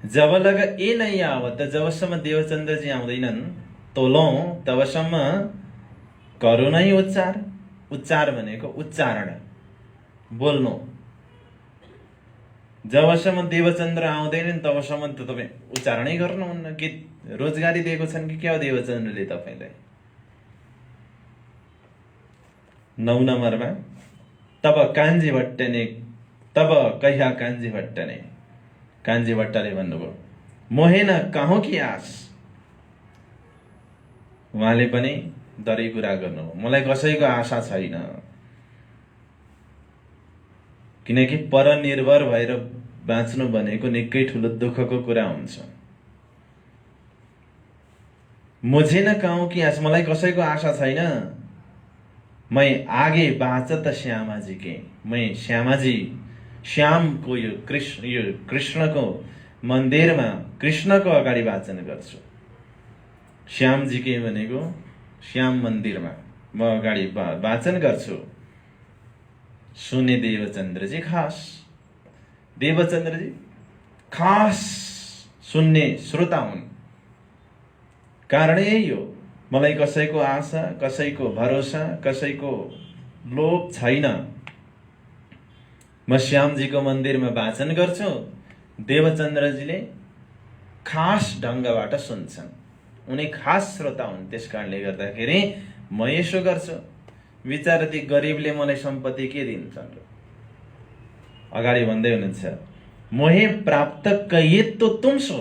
S1: जब लग ए नै आवत, जबसम्म देवचन्द्रजी आउँदैनन् तोलौं तबसम्म करू नै उच्चार। उच्चार भनेको उच्चारण, बोल्नु। जबसम्म देवचन्द्र आउँदैनन् तबसम्म त तपाईँ उच्चारणै गर्नुहुन्न। कि रोजगारी दिएको छन् कि क्या हो देवचन्द्रले तपाईँलाई? 9 नम्बरमा तब कान्छी भट्टने, तब कहिया कान्छी भट्टने, कान्छी भट्टले भन्नुभयो मोहेन कहाँ कि आस। उहाँले पनि दरै कुरा गर्नुभयो, मलाई कसैको आशा छैन। किनकि परनिर्भर भएर बाँच्नु भनेको निकै ठुलो दुःखको कुरा हुन्छ। मुझे न कहूं कि आस, मलाई कसैको आशा छैन। मैं आगे बाँचत श्यामाजी के, मैं श्यामाजी, श्यामको यो कृष्णको मन्दिरमा कृष्णको अगाडि वाचन गर्छु। श्यामजी के भनेको श्याम मन्दिरमा म अगाडि वाचन गर्छु। सुने देवचन्द्रजी खास, देवचन्द्रजी खास सुन्ने श्रोता हुन्। कारण यही हो, मलाई कसैको आशा, कसैको भरोसा, कसैको लोभ छैन। म श्यामजीको मन्दिरमा वाचन गर्छु, देवचन्द्रजीले खास ढङ्गबाट सुन्छन्। उनी खास श्रोता हुन्। त्यसकारणले गर्दाखेरि म यसो गर्छु। विचार ती गरिबले मलाई सम्पत्ति के दिन्छन्? अगाडि भन्दै हुनुहुन्छ मोहे प्राप्त कहिए तो तुम सो।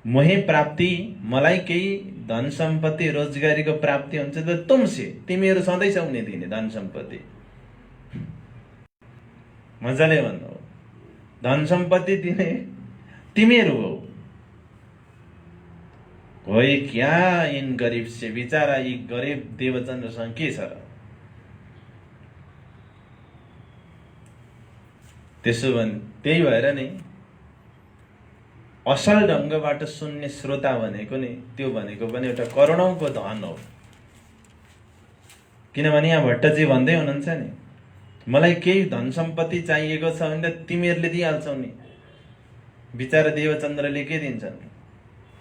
S1: मोहे प्राप्ति, मलाई केही धन सम्पत्ति रोजगारीको प्राप्ति हुन्छ त तुमसे, तिमीहरू सधैँ उनी दिने धन सम्पत्ति। मजाले भन्नु, धन सम्पत्ति दिने तिमीहरू हो। होय क्या इन गरीब से, बिचारा यी गरीब देवचन्द्रसँग के छ र? त्यसो भने त्यही भएर नि असल ढङ्गबाट सुन्ने श्रोता भनेको नि त्यो भनेको पनि एउटा करोडौंको धन हो। किनभने यहाँ भट्टजी भन्दै हुनुहुन्छ नि, मलाई केही धन सम्पत्ति चाहिएको छ भने त तिमीहरूले दिइहाल्छौ नि, बिचारा देवचन्द्रले के दिन्छन्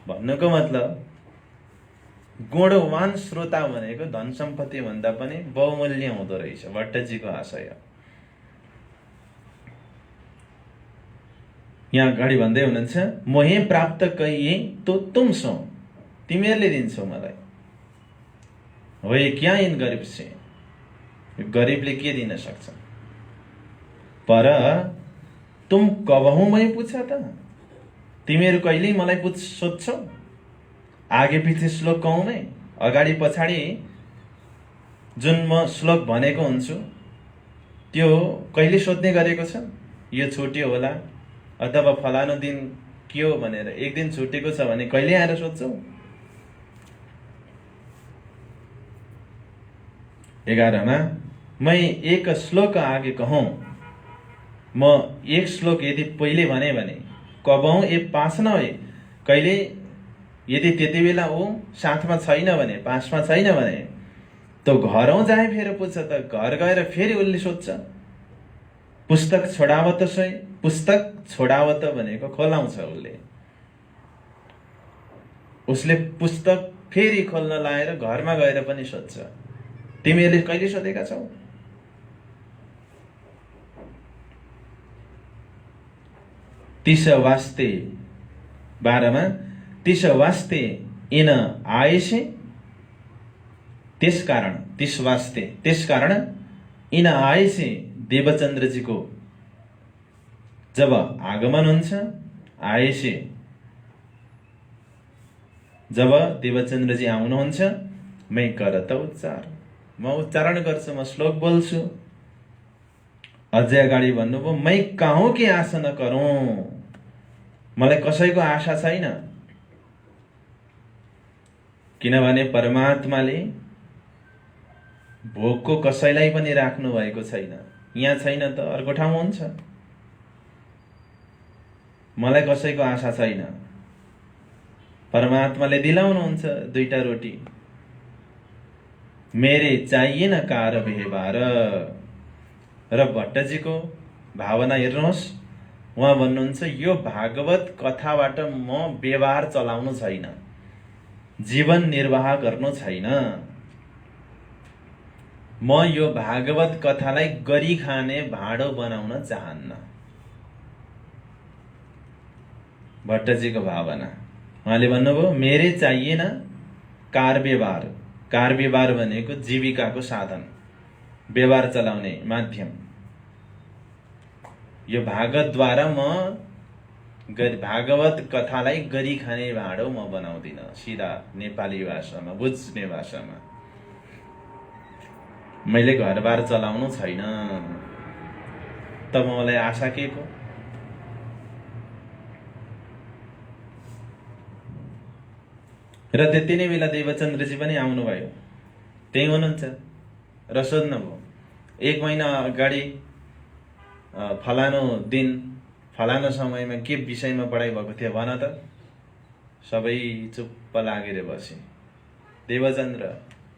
S1: भन्नुको मतलब गुणवान श्रोता भनेको धन सम्पत्ति भन्दा पनि बहुमूल्य हुँदो रहेछ, भट्टजीको आशय। यहाँ अगाडि भन्दै हुनुहुन्छ मोहे प्राप्त कहिए तो तुम सो, तिमीहरूले दिन्छौ मलाई। होय क्या इन गरीब से, गरीबले के दिन सक्छ? पर तुम कबहु मै पूछ त, तिमीहरू कहिल्यै मलाई सोध्छौ? आगे पछि श्लोक कहूँ नै, अगाडि पछाडि जुन म श्लोक भनेको हुन्छु त्यो कहिले सोध्ने गरेको छ? यो छुट्यो होला अथवा फलानु दिन के हो भनेर एक दिन छुटेको छ भने कहिले आएर सोध्छौ? 11 मा मैं एक श्लोक आगे कहूँ, म एक श्लोक यदि पहिले भने कबहु ए पास न होए, कहिले यदि त्यति बेला ऊ साथमा छैन भने, पासमा छैन भने त घरौं जाए फेरि पुग्छ त, घर गएर फेरि उसले सोध्छ। पुस्तक छोडावत सही, पुस्तक छोडावत भनेको खोलाउँछ उसले पुस्तक फेरि खोल्न लाएर घरमा गएर पनि सोध्छ। तिमीहरूले कहिले सोधेका छौ? तिस वास्ते 12 मा तिस वास्ते इन आएसे, त्यसकारण तिस वास्ते त्यसकारण इन आएसे, देवचन्द्रजीको जब आगमन हुन्छ, आएसे जब देवचन्द्रजी आउनुहुन्छ, मै करत उच्चार, म उच्चारण गर्छु, म श्लोक बोल्छु। अझै अगाडि भन्नुभयो मै कहूँ कि आशा न करूँ, मलाई कसैको आशा छैन। किनभने परमात्माले भोगको कसैलाई पनि राख्नु भएको छैन। यहाँ छैन त अर्को ठाउँ हुन्छ। मलाई कसैको आशा छैन। परमात्माले दिलाउनुहुन्छ 2टा रोटी, मेरे चाहिएन कार व्यवहार। र भट्टजीको भावना हेर्नुहोस्, उहाँ भन्नुहुन्छ यो भागवत कथाबाट म व्यवहार चलाउनु छैन, जीवन निर्वाह गर्नु छैन। म यो भागवत कथालाई गरी खाने भाँडो बनाउन चाहन्न। भट्टजीको भावना, उहाँले भन्नुभयो मेरे चाहिएन कार व्यवहार। कार व्यवहार भनेको जीविकाको साधन, व्यवहार चलाउने माध्यम। यो भागवतद्वारा म भागवत कथालाई गरी खाने भाँडो म बनाउँदिन। सिधा नेपाली भाषामा, बुझ्ने भाषामा, मैले घरबार चलाउनु छैन। त मलाई आशा के को? र त्यति नै बेला देवचन्द्रजी पनि आउनुभयो, त्यही हुनुहुन्छ र सोध्नुभयो 1 महिना अगाडि फलानो दिन फलानो समयमा के विषयमा पढाइ भएको थियो भन त। सबै चुप्प लागेर बसे।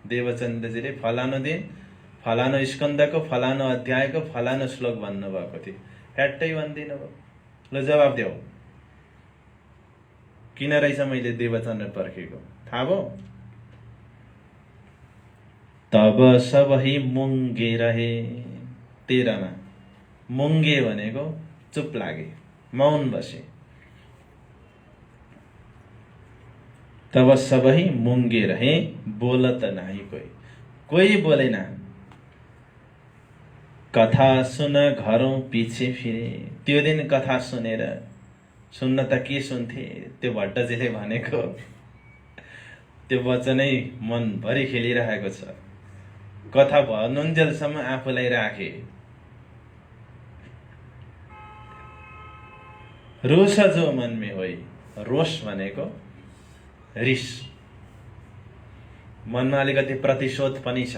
S1: देवचन्द्रजीले फलानो दिन फलानो स्कन्धको फलानो अध्यायको फलानो श्लोक भन्नुभएको थियो, फ्याट्टै भनिदिनु भयो। ल जवाब देऊ, किन रहेछ मैले देवचन्द्र पर्खेको थाहा भयो? तब सबही मुङ्गे रहे। 13 मा मुङ्गे भनेको चुप लागे, मौन बसे। तब सबही मुङ्गे रहे, बोलत नाही कोही बोलेन। कथा सुन घरौं पिछे फिरे। त्यो दिन कथा सुन्न त के सुन्थे? त्यो भट्टजीले भनेको त्यो वचनै मनभरि खेलिरहेको छ। कथा भन्नुन्जेलसम्म आफूलाई राखे। रोष जो मनमे होइ। रोष भनेको रिस, मनमा अलिकति प्रतिशोध पनि छ।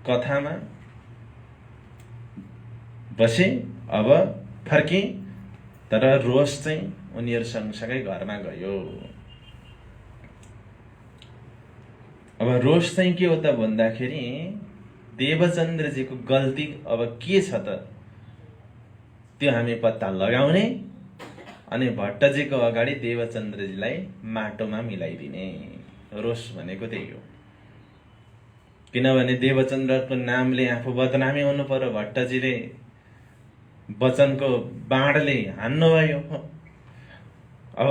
S1: कथामा बसे, अब फर्के, तर रोष चाहिँ उनीहरू सँगसँगै घरमा गयो। अब रोष चाहिँ के हो त भन्दाखेरि देवचन्द्रजीको गल्ती अब के छ त त्यो हामी पत्ता लगाउने अनि भट्टजीको अगाडि देवचन्द्रजीलाई माटोमा मिलाइदिने। रोष भनेको त्यही हो। किनभने देवचन्द्रको नामले आफू बदनामी हुनु पर्यो। भट्टजीले वचनको बाणले हान्नुभयो, अब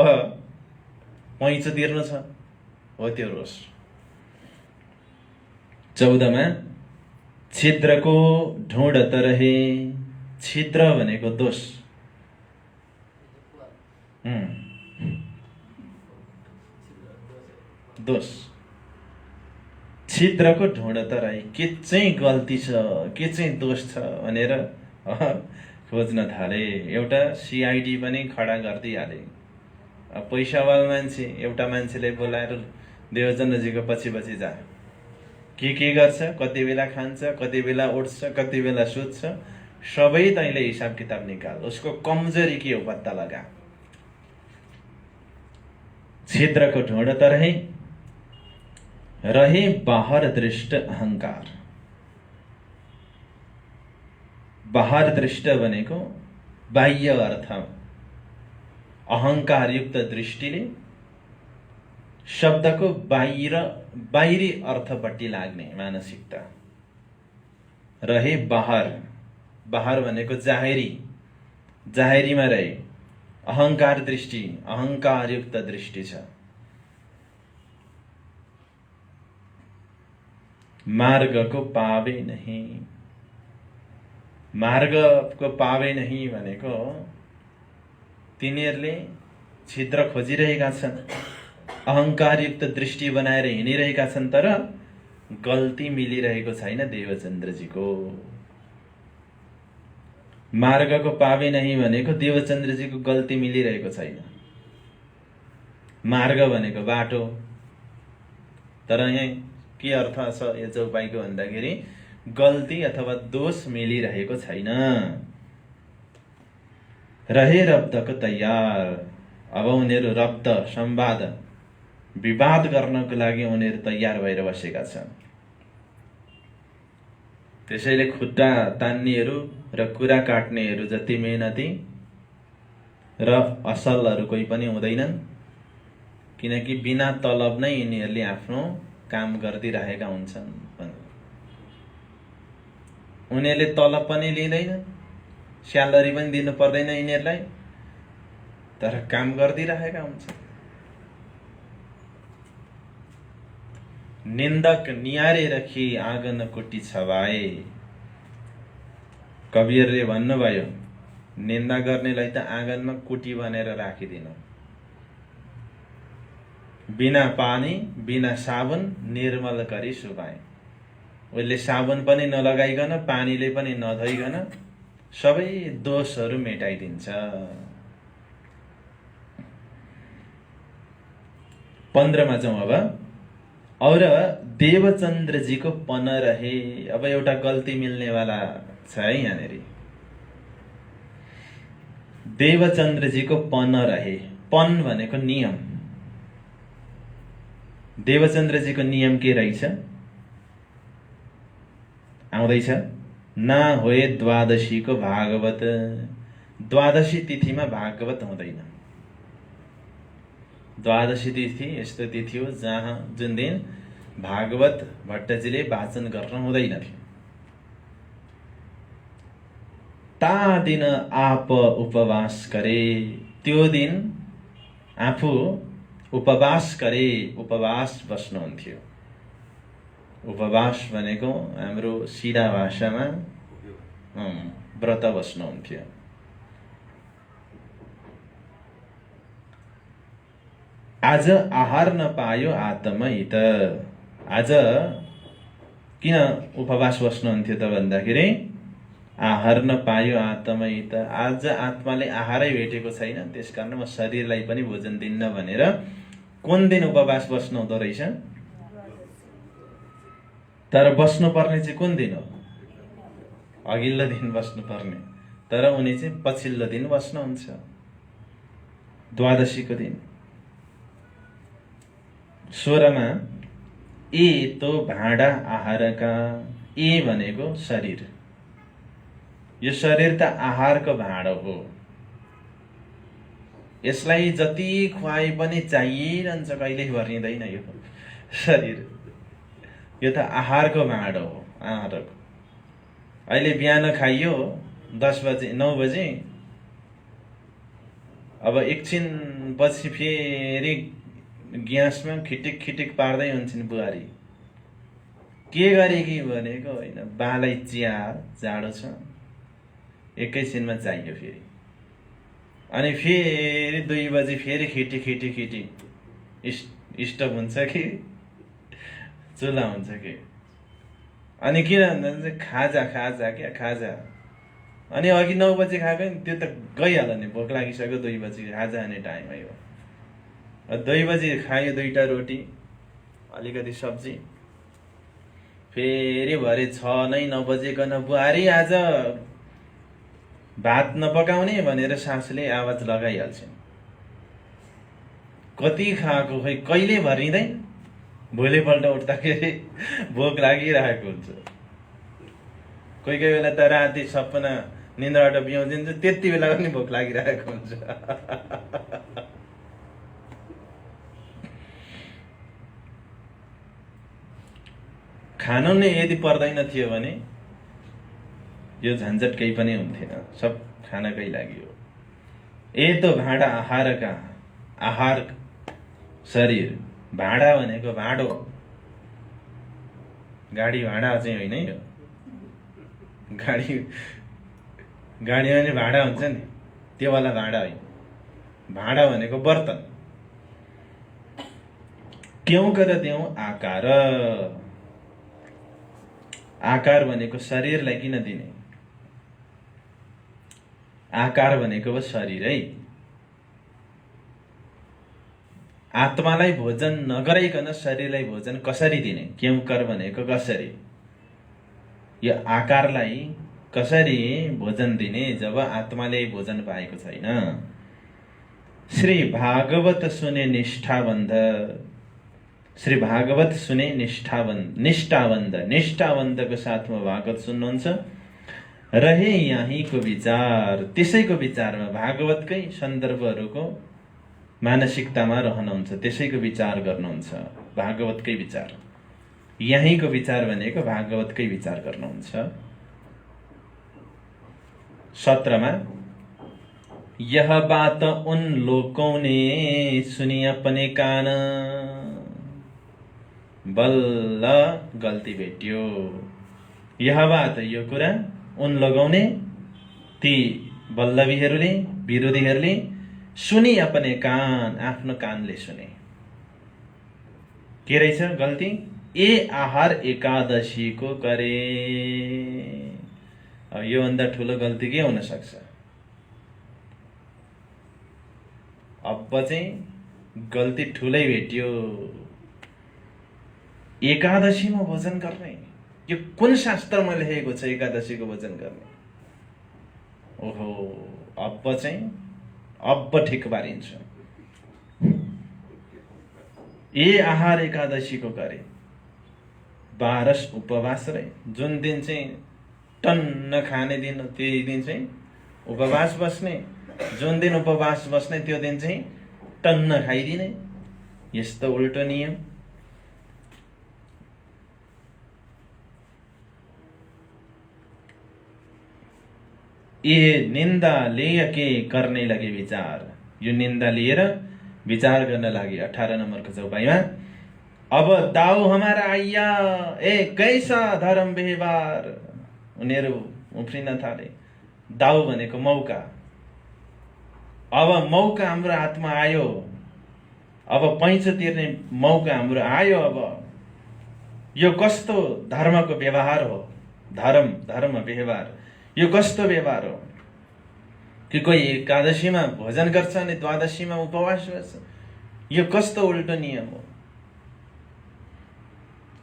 S1: पैँचो तिर्नु छ, हो त्यो रोष। 14 मा छिद्रको ढुँड त रहे। छिद्र भनेको दोष। दोष, छिद्रको ढुँड त रहे। के चाहिँ गल्ती छ, के चाहिँ दोष छ भनेर खोज्न थाले। एउटा सिआइडी पनि खडा गरिदिइहाले। पैसावाला मान्छे एउटा मान्छेले बोलाएर देवचन्द्रजीको पछि पछि जा, के गर्छ, कति बेला खान्छ, कति बेला उठ्छ, कति बेला सुत्छ, सबै तैँले हिसाब किताब निकाल। उसको कमजोरी के हो पत्ता लगा। छिद्रको ढुँड त रहे बाहर दृष्ट अहंकार। बाहर दृष्ट भनेको बाह्य अर्थ। अहंकारयुक्त दृष्टिले शब्दको बाहिरी अर्थपट्टि लाग्ने मानसिकता। रहे बाहर, बाहर भनेको जाहेरीमा रहे। अहंकार दृष्टि, अहंकारयुक्त दृष्टि छ। मार्गको पावे नहीं। मार्गको पावे नहीं भनेको तिनीहरूले छिद्र खोजिरहेका छन्, अहंकारयुक्त दृष्टि बनाएर हिँडिरहेका छन्, तर गल्ती मिलिरहेको छैन देवचन्द्रजीको। मार्गको पावे नहीं भनेको देवचन्द्रजीको गल्ती मिलिरहेको छैन। मार्ग भनेको बाटो, तर यहाँ के अर्थ छ यो चौपाईको भन्दाखेरि गल्ती अथवा दोष मिलिरहेको छैन। रहे रब्दको तयार। अब उनीहरू रब्द संवाद विवाद गर्नको लागि उनीहरू तयार भएर बसेका छन्। त्यसैले खुट्टा तान्नेहरू र कुरा काट्नेहरू जति मेहनती र असलहरू कोही पनि हुँदैनन्, किनकि बिना तलब नै यिनीहरूले आफ्नो काम गरिदिरहेका हुन्छन्। उनीहरूले तलब पनि लिँदैन, स्यालेरी पनि दिनु पर्दैन यिनीहरूलाई, तर काम गरिदिरहेका हुन्छन्। निन्दक नियारे रखी आँगन कुटी छवाए। कविहरूले भन्नुभयो, निन्दा गर्नेलाई त आँगनमा कुटी बनेर राखिदिनु। बिना पानी बिना साबुन निर्मल गरी सुबाए। उसले साबुन पनि नलगाइकन, पानीले पनि नधोइकन सबै दोषहरू मेटाइदिन्छ। 15 मा जाउँ अब। और देवचन्द्र जी को पन रहे। अब एउटा गल्ती मिल्नेवाला छ है यहाँनेरि। देवचन्द्र जी को पन रहे। पन भनेको नियम। देवचन्द्र जी को नियम के रहेछ? आउँदैछ, ना होए द्वादशी को भागवत। द्वादशी तिथिमा भागवत हुँदैन। द्वादशी तिथि यस्तो तिथि हो जहाँ जुन दिन भागवत भट्टजीले वाचन गर्न हुँदैन थियो। ता दिन आप उपवास करे। त्यो दिन आफू उपवास गरे, उपवास बस्नुहुन्थ्यो। उपवास भनेको हाम्रो सिधा भाषामा व्रत बस्नुहुन्थ्यो। आज आहार नपायो आत्महित। आज किन उपवास बस्नुहुन्थ्यो त भन्दाखेरि आहार नपायो आत्महित। आज आत्माले आहारै भेटेको छैन, त्यसकारण म शरीरलाई पनि भोजन दिन्न भनेर कुन दिन उपवास बस्नु हुँदो रहेछ? तर बस्नुपर्ने चाहिँ कुन दिन हो? अघिल्लो दिन बस्नुपर्ने, तर उनी चाहिँ पछिल्लो दिन बस्नुहुन्छ, द्वादशीको दिन। 16 मा ए तो भाँडा आहारका। ए भनेको शरीर। यो शरीर त आहारको भाँडो हो। यसलाई जति खुवाए पनि चाहिरहन्छ, कहिल्यै भरिँदैन यो शरीर। यो त आहारको भाँडो हो, आहारको। अहिले बिहान खाइयो 10 बजे 9 बजे, अब एकछिन पछि फेरि ग्यासमा खिटिक खिटिक पार्दै हुन्छन् बुहारी। के गरेकी भनेको होइन, बालै चिया जाडो छ, एकैछिनमा चाहियो फेरि। अनि फेरि 2 बजी फेरि खिटी खिटी खिटी स्टोभ हुन्छ कि चुल्हा हुन्छ कि। अनि किन भन्दा खाजा खाजा क्या खाजा। अनि अघि 9 बजी खाएको नि, त्यो त गइहाल्यो नि, भोक लागिसक्यो। 2 बजी खाजा खाने टाइम हो। 2 बजी खायो 2टा रोटी, अलिकति सब्जी, फेरि भरे 6 नै नबजेकन बुहारी आज भात नपकाउने भनेर सासुले आवाज लगाइहाल्छन्। कति खाएको खोइ कहिले भरिँदैन। भोलिपल्ट उठ्दाखेरि भोक लागिरहेको हुन्छ। कोही कोही बेला त राति सपना निन्द्राबाट बिउजिन्छ, त्यति बेला पनि भोक लागिरहेको हुन्छ। खानु नै यदि पर्दैन थियो भने यो झन्झट केही पनि हुन्थेन, सब खानकै लागि हो। ए तो भाँडा आहारका। आहार शरीर, भाँडा भनेको भाँडो, गाडी भाँडा चाहिँ होइन यो। गाडीमा पनि भाँडा हुन्छ नि, त्यो वाला भाँडा होइन। भाँडा भनेको बर्तन। क्यों कर देऊ आकार। आकार भनेको शरीरलाई किन दिने? आकार भनेको पो शरीर है। आत्मालाई भोजन नगराइकन शरीरलाई भोजन कसरी दिने? क्यों कर भनेको कसरी। यो आकारलाई कसरी भोजन दिने जब आत्माले भोजन पाएको छैन? श्री भागवत सुने निष्ठाबन्ध। श्री भागवत सुने निष्ठावन्तको साथमा भागवत सुन्नुहुन्छ, रहे यहीँको विचार, त्यसैको विचारमा भागवतकै सन्दर्भहरूको मानसिकतामा रहनुहुन्छ, त्यसैको विचार गर्नुहुन्छ। भागवतकै विचार, यहीँको विचार भनेको भागवतकै विचार गर्नुहुन्छ। 17 यह बात उन लोगों ने सुनी अपने कान, बल्ल गल्ती भेट्यो। यह बात, यो कुरा, उन लोगों ने, ती बल्लभीहरूले, विरोधीहरूले, सुनी अपने कान, आफ्नो कानले सुने। के रहेछ गल्ती? ए आहार एकादशीको करे। अब यो भन्दा ठुलो गल्ती के हुन सक्छ? अब चाहिँ गल्ती ठुलै भेट्यो। एकादशीमा भोजन गर्ने, यो कुन शास्त्रमा लेखेको छ एकादशीको भोजन गर्ने? ओहो, अब चाहिँ अब ठिक पारिन्छ। ए आहार एकादशीको गरे, 12 उपवास रहे। जुन दिन चाहिँ टन्न खाने दिन, त्यही दिन चाहिँ उपवास बस्ने, जुन दिन उपवास बस्ने त्यो दिन चाहिँ टन्न खाइदिने। यस्तो उल्टो नियम। ये निंदा ले के करने लगे विचार, यो निंदा लिएर विचार गर्न लागि 18 नम्बरको चौपाईमा। अब दाउ हमारा आइया, ए कैसा धर्म व्यवहार, उनीहरू उफ्रिन थाले। दाउ भनेको मौका। अब मौका हाम्रो हातमा आयो, अब पैँचो तिर्ने मौका हाम्रो आयो। अब यो कस्तो धर्मको व्यवहार हो? धर्म व्यवहार, यो कस्तो व्यवहार हो कि कोही एकादशीमा भोजन गर्छ अनि द्वादशीमा उपवास गर्छ? यो कस्तो उल्टो नियम हो?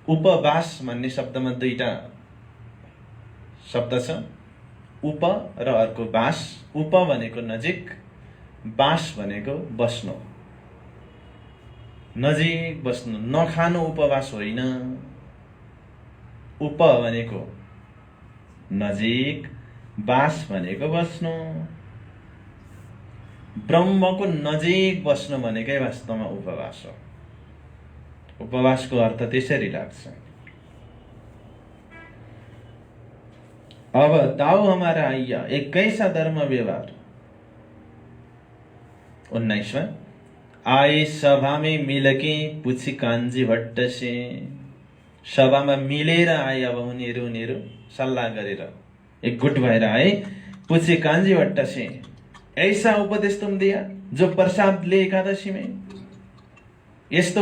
S1: उपवास भन्ने शब्दमा दुईटा शब्द छ, उप र अर्को वास। उप भनेको नजिक, वास भनेको बस्नु। नजिक बस्नु, नखानु उपवास होइन। उप भनेको नजिक, वास भनेको बस्नु। ब्रह्मको नजिक बस्नु भनेकै वास्तवमा उपवास हो। उपवासको अर्थ त्यसरी लाग्छ। अब दाउ हमारा आइया, एक कैसा धर्म व्यवहार। 19वां, आए सभा में मिलके पूछी कान्छी भट्ट से। सभामा मिलेर आए। अब उनीहरू सल्लाह गरेर एकगुट भएर आए। पूछे कान्छी भट्ट से, ऐसा उपदेश तुम दिया जो प्रसाद ले एकादशी में। यस्तो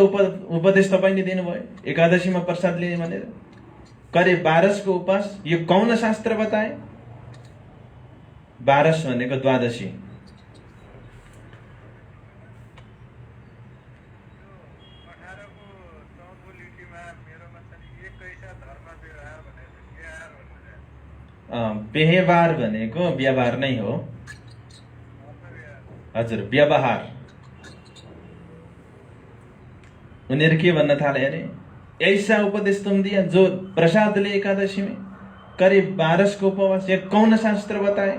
S1: उपदेश तपाईँले दिनुभयो एकादशीमा प्रसाद लिने भनेर। करे 12 को उपास, यो कौन शास्त्र बताए? 12 भनेको द्वादशी। व्यवहार भनेको व्यवहार नै हो हजुर, व्यवहार। उनीहरू के भन्न थाले अरे, ऐसा उपदेश तुम दिया जो प्रसाद ले एकादशी में, करे 12 को उपवास, ये कौन शास्त्र बताए?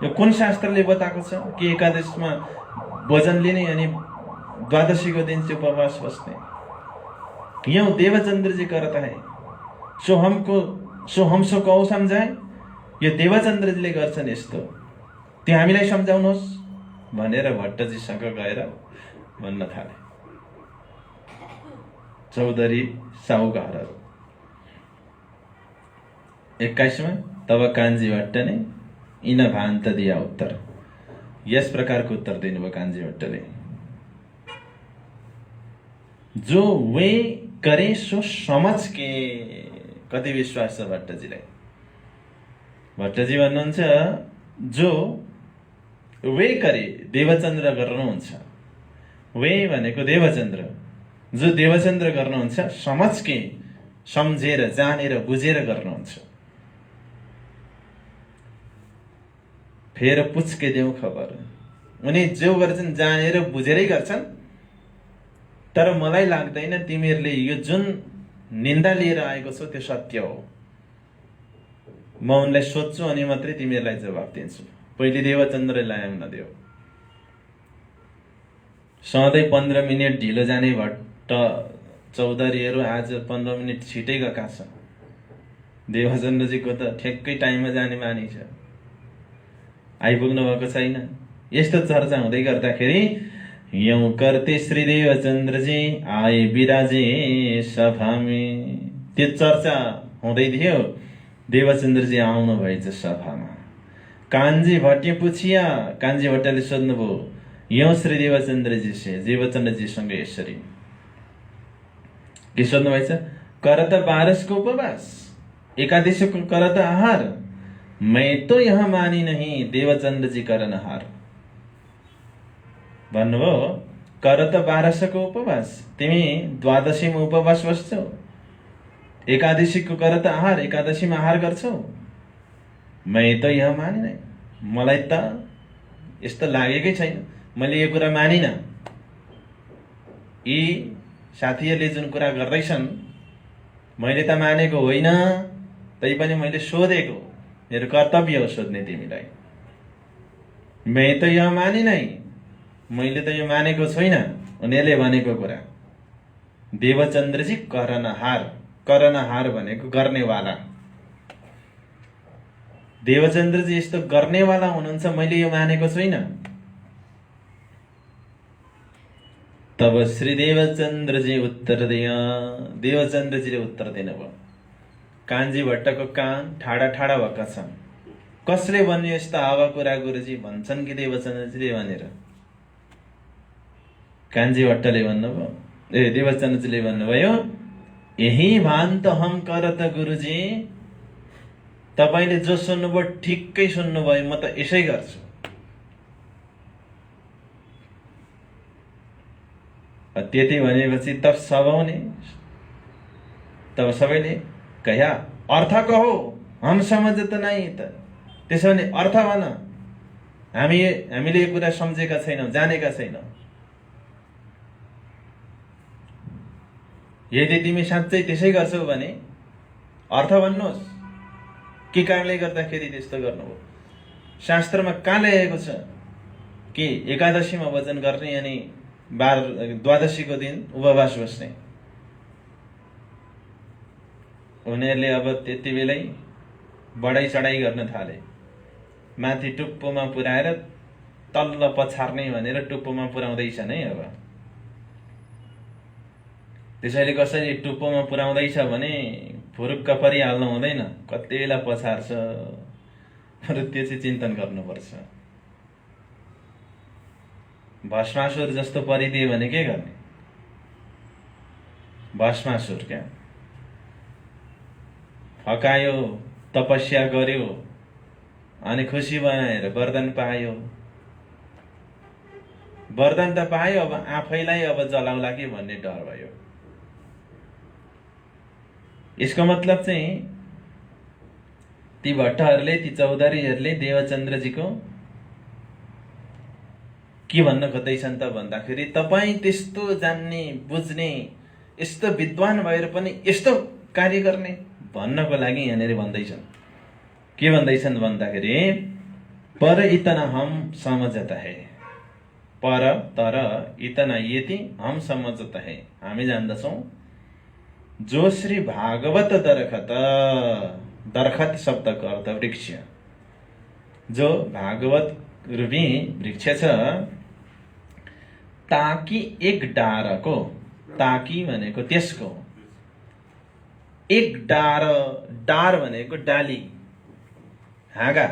S1: यो कुन शास्त्रले बताएको छ कि एकादशीमा भोजन लिने अनि द्वादशीको दिन चाहिँ उपवास बस्ने? यूं देवचंद्र जी करता है, सो हमसो कौ सम्झाए। यो देवचन्द्रजीले गर्छन् यस्तो, त्यो हामीलाई सम्झाउनुहोस् भनेर भट्टजीसँग गएर भन्न थाले। चौधरी साहुकारहरू। 21वां, तब कान्छी भट्ट ने इन भान्त दिया उत्तर। यस प्रकारको उत्तर दिनुभयो कान्छी भट्टले, जो वे करे सो समझ के। कति विश्वास छ भट्टजीलाई? भट्टजी भन्नुहुन्छ, जो वे करे, देवचन्द्र गर्नुहुन्छ। वे भनेको देवचन्द्र, जो देवचन्द्र गर्नुहुन्छ, समझ के, सम्झेर, जानेर, बुझेर गर्नुहुन्छ। फेर पुछ्के देऊ खबर, उनी जो गर्छन् जानेर बुझेरै गर्छन्। तर मलाई लाग्दैन तिमीहरूले यो जुन निन्दा लिएर आएको छौ त्यो सत्य हो। म उनलाई सोध्छु अनि मात्रै तिमीहरूलाई जवाफ दिन्छु। पहिले देवचन्द्रलाई आउन देऊ। सधैँ 15 मिनट ढिलो जाने भट्ट चौधरीहरू आज 15 मिनट छिटै गएका छन्। देवचन्द्रजीको त ठ्याक्कै टाइममा जाने बानी छ, आइपुग्नु भएको छैन। यस्तो चर्चा हुँदै गर्दाखेरि यूं करते श्री देवचन्द्रजी आए बिराजे सभामे, त्यो चर्चा हुँदै थियो। देवचन्द्रजी आउनु भएछ सभामा। कान्छी भट्ट पुछिया, कान्छी भट्टले सोध्नुभयो यूं श्री देवचन्द्रजी से देवचन्द्रजीसँग यसरी के सोध्नु भएछ? करत 12 को उपवास, एकादशी को करत आहार, मैं तो यहाँ मानी नहीं देवचन्द्र जी करनहार भन्नुभयो। करत 12 को उपवास, तिमी द्वादशीमा उपवास बस्छौ, एकादशीको करत आहार, एकादशीमा आहार गर्छौ, मैं तो यहाँ मानी नहीं, मलाई त यस्तो लागेकै छैन, मैले यो कुरा मानिन। यी साथीहरूले जुन कुरा गर्दैछन् मैले त मानेको होइन, तैपनि मैले सोधेको, मेरो कर्तव्य हो सोध्ने तिमीलाई। मैं त यो मानि नै, मैले त यो मानेको छैन उनीहरूले भनेको कुरा। देवचन्द्रजी करनहार, करनहार भनेको गर्नेवाला। देवचन्द्रजी यस्तो गर्नेवाला हुनुहुन्छ, मैले यो मानेको छैन। तब श्री देवचन्द्रजी उत्तर दिए, देवचन्द्रजीले उत्तर दिनुभयो। कान्छी भट्टको कान ठाडा ठाडा भएका छन्। कसले भन्यो यस्तो हावा कुरा गुरुजी भन्छन् कि देवचन्द्रजीले भनेर? कान्छी भट्टले भन्नुभयो, देवचन्द्रजीले भन्नुभयो, यही भान त हम करत गुरुजी, तपाईले जो सुन्नुभयो ठिक्कै सुन्नुभयो, म त यसै गर्छु। त्यति भनेपछि तब सबैले तब सबैले कह्या अर्थ कहो, हम समझत नहीं त, त्यसो भने अर्थ भन, हामीले यो कुरा सम्झेका छैनौँ, जानेका छैनौँ। यदि तिमी साँच्चै त्यसै गर्छौ भने अर्थ भन्नुहोस्, के कारणले गर्दाखेरि त्यस्तो गर्नुभयो? शास्त्रमा कहाँ लेखेको छ कि एकादशीमा भोजन गर्ने अनि द्वादशीको दिन उपवास बस्ने? उनीहरूले अब त्यति बेलै बढाइ चढाइ गर्न थाले। माथि टुप्पोमा पुर्याएर तल्ल पछार्ने भनेर टुप्पोमा पुर्याउँदैछ नै। अब त्यसैले कसरी टुप्पोमा पुर्याउँदैछ भने फुरुक्क परिहाल्नु हुँदैन, कति बेला पछार्छ र त्यो चाहिँ चिन्तन गर्नुपर्छ। भस्मासुर जस्तो परिदियो भने के गर्ने? भस्मासुर क्या, फकायो, तपस्या गर्यो, अनि खुसी बनाएर वरदान पायो। वरदान त पायो, अब आफैलाई अब जलाउला कि भन्ने डर भयो। यसको मतलब चाहिँ ती भट्टहरूले, ती चौधरीहरूले देवचन्द्रजीको के भन्न खोज्दैछन् त भन्दाखेरि, तपाईँ त्यस्तो जान्ने बुझ्ने, यस्तो विद्वान भएर पनि यस्तो कार्य गर्ने भन्नको लागि यहाँनिर भन्दैछन्। के भन्दैछन् भन्दाखेरि, पर इतना हम समझता है, पर तर इतना यति हम समझता है, हामी जान्दछौँ, जो श्री भागवत दरखत, दरखत शब्दको अर्थ वृक्ष, जो भागवत रूपी वृक्ष छ, ताकि एक डारको, ताकि भनेको त्यसको, एक डार भनेको डाली, हाँगा,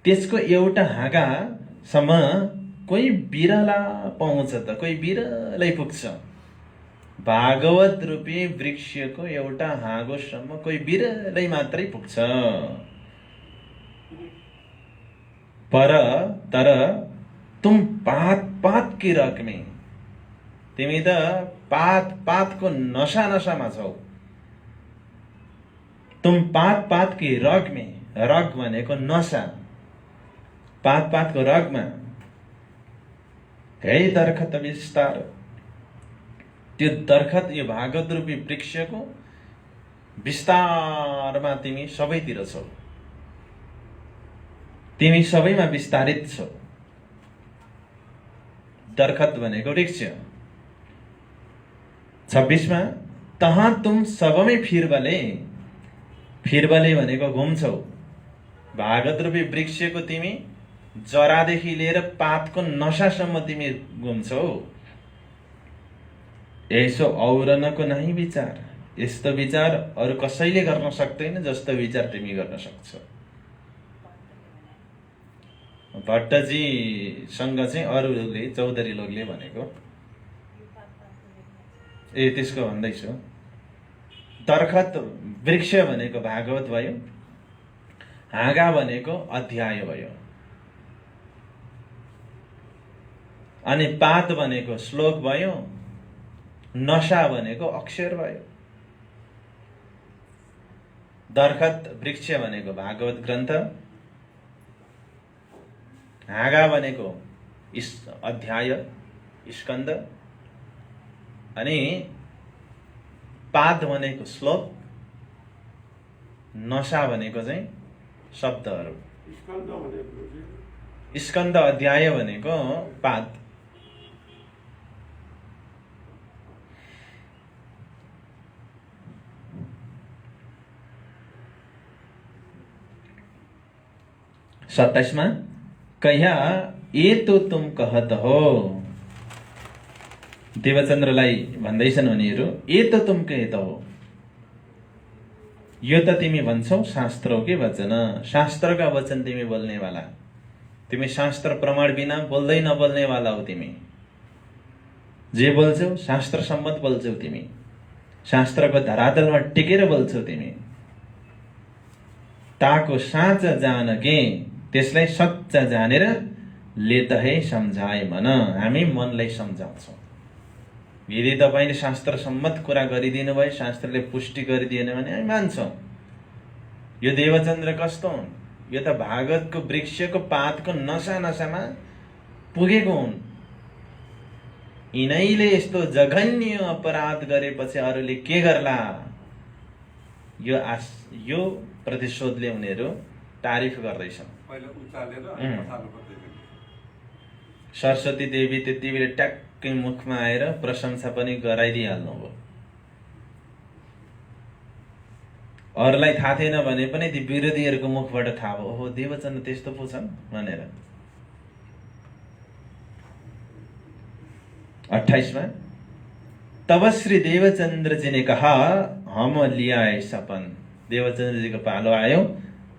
S1: त्यसको एउटा हाँगासम्म कोही बिरला पाउँछ त, कोही बिरलै पुग्छ। भागवत रूपी वृक्षको एउटा हाँगोसम्म कोही बिरलै मात्रै पुग्छ। पर तर तुम पात पात की रग में, तिमी त पात पातको नशा नशामा छौ। तुम पात पात की रग में, रग भनेको नशा, पात पातको रगमा, हे दरखत विस्तार, त्यो दरखत यो भागवत रूपी वृक्षको विस्तारमा तिमी सबैतिर छौ, तिमी सबैमा विस्तारित छौ। दरखत भनेको वृक्ष। 26 मा तहाँ तुम सबमै फिरबले, फिरबले भनेको घुम्छौ। भागवत रूपी वृक्षको तिमी जरादेखि लिएर पातको नसासम्म तिमी घुम्छौ। यसो औरनको नहीं विचार, यस्तो विचार अरू कसैले गर्न सक्दैन जस्तो विचार तिमी गर्न सक्छौ। भट्टजीसँग चाहिँ अरूले चौधरी लोगले भनेको त्यसको भन्दैछु। दरखत वृक्ष भनेको भागवत भयो, हाँगा भनेको अध्याय भयो, अनि पात भनेको श्लोक भयो, नशा भनेको अक्षर भयो। दरखत वृक्ष भनेको भागवत ग्रन्थ, हाँगा भनेको अध्याय स्कन्द, अनि पात भनेको श्लोक, नशा भनेको चाहिँ शब्दहरू। स्कन्द अध्याय भनेको पात। सत्ताइसमा कह्या ये तो तुम कहत हो, देवचन्द्रलाई भन्दैछन् उनीहरू, ये तो तुम कहत हो, यो त तिमी भन्छौ शास्त्रों के वचन, शास्त्रका वचन तिमी बोल्ने वाला, तिमी शास्त्र प्रमाण बिना बोल्दै नबोल्ने वाला हो। तिमी जे बोल्छौ शास्त्र सम्मत बोल्छौ, तिमी शास्त्रको धरातलमा टिकेर बोल्छौ। तिमी ताको साँच जान के, त्यसलाई सच्चा जानेर लेत है सम्झाए मन, हामी मनलाई सम्झाउँछौँ। यदि तपाईले शास्त्र सम्मत कुरा गरिदिनु भए, शास्त्रले पुष्टि गरिदिएन भने हामी मान्छौँ। यो देवचन्द्र कस्तो हुन्? यो त भागवतको वृक्षको पातको नशा नशामा पुगेको हुन्। यिनैले यस्तो जघन्य अपराध गरेपछि अरूले के गर्ला? यो प्रतिशोधले उनीहरू तारिफ गर्दैछन्। सरस्वती देवी त्यति बेला ट्याक्कै मुखमा आएर प्रशंसा पनि गराइदिइहाल्नु भयो। अरूलाई थाहा थिएन भने पनि ती विरोधीहरूको मुखबाट थाहा भयो, ओहो देवचन्द्र त्यस्तो पो छन् भनेर। 28 में तब श्री देवचंद्र जी ने कहा हम लियाए सपन। देवचंद्र जी को पालो आयो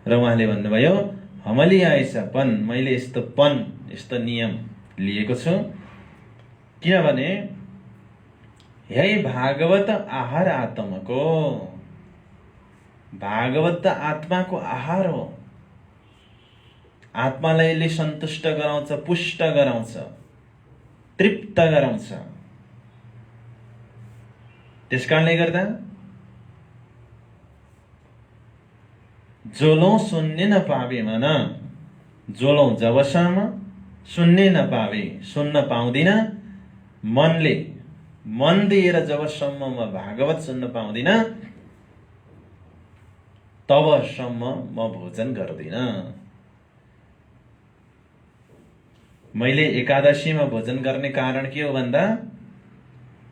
S1: र उहाँले भन्नुभयो हम लियाए सपन, मैले यस्तो पन यस्तो नियम लिएको छु। किनभने हे भागवत आहार आत्मको, भागवत आत्माको आहार हो। आत्मालाई यसले सन्तुष्ट गराउँछ, पुष्ट गराउँछ, तृप्त गराउँछ। त्यसकारणले गर्दा जोलौं सुन्ने नपावे मन, जोलौं जबसम्म सुन्ने नपावे, सुन्न पाउँदिन मनले, मन दिएर जबसम्म म भागवत सुन्न पाउँदिन तबसम्म म भोजन गर्दिन। मैले एकादशीमा भोजन गर्ने कारण के हो भन्दा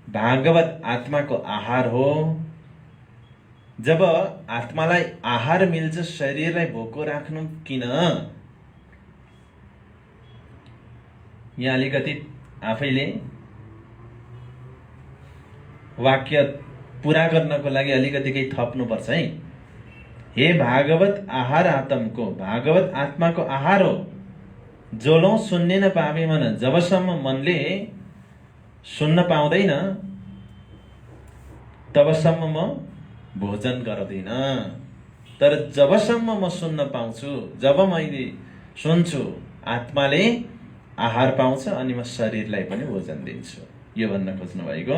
S1: भागवत आत्माको आहार हो। जब आत्मालाई आहार मिल्छ, शरीरलाई भोको राख्नु किन? यहाँ अलिकति आफैले वाक्य पूरा गर्नको लागि अलिकति केही थप्नुपर्छ है। हे भागवत आहार आत्मको, भागवत आत्माको आहार हो। जोलौं सुन्ने नपावे मन, जबसम्म मनले सुन्न पाउँदैन तबसम्म म भोजन गर्दिन। तर जबसम्म म सुन्न पाउँछु, जब मैले सुन्छु, आत्माले आहार पाउँछ अनि म शरीरलाई पनि भोजन दिन्छु। यो भन्न खोज्नु भएको।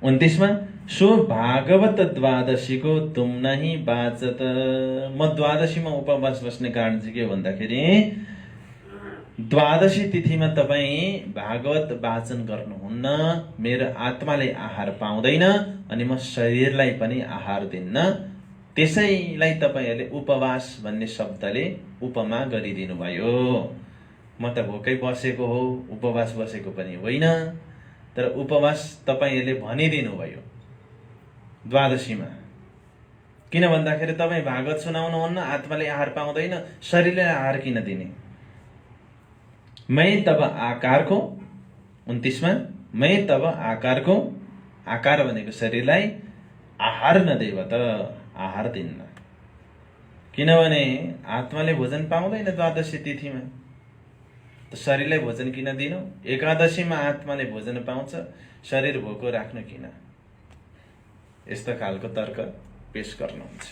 S1: 29 में सो भागवत द्वादशीको तुम नहीं बाचत। म द्वादशीमा उपवास बस्ने कारण चाहिँ के भन्दाखेरि द्वादशी तिथिमा तपाईँ भागवत वाचन गर्नुहुन्न, मेरो आत्माले आहार पाउँदैन अनि म शरीरलाई पनि आहार दिन्न, त्यसैलाई तपाईँहरूले उपवास भन्ने शब्दले उपमा गरिदिनु भयो। म त भोकै बसेको हो, उपवास बसेको पनि होइन, तर उपवास तपाईँहरूले भनिदिनु भयो द्वादशीमा। किन भन्दाखेरि तपाईँ भागवत सुनाउनुहुन्न, आत्माले आहार पाउँदैन, शरीरले आहार किन दिने? मैं तब आकार को 29मा मैं तब आकार को, आकार भनेको शरीरलाई आहार नदेव त आहार दिन्न, किनभने आत्माले भोजन पाउँदैन द्वादशी तिथिमा, त शरीरलाई भोजन किन दिनु? एकादशीमा आत्माले भोजन पाउँछ, शरीर भोको राख्नु किन? यस्तो खालको तर्क पेश गर्नुहुन्छ।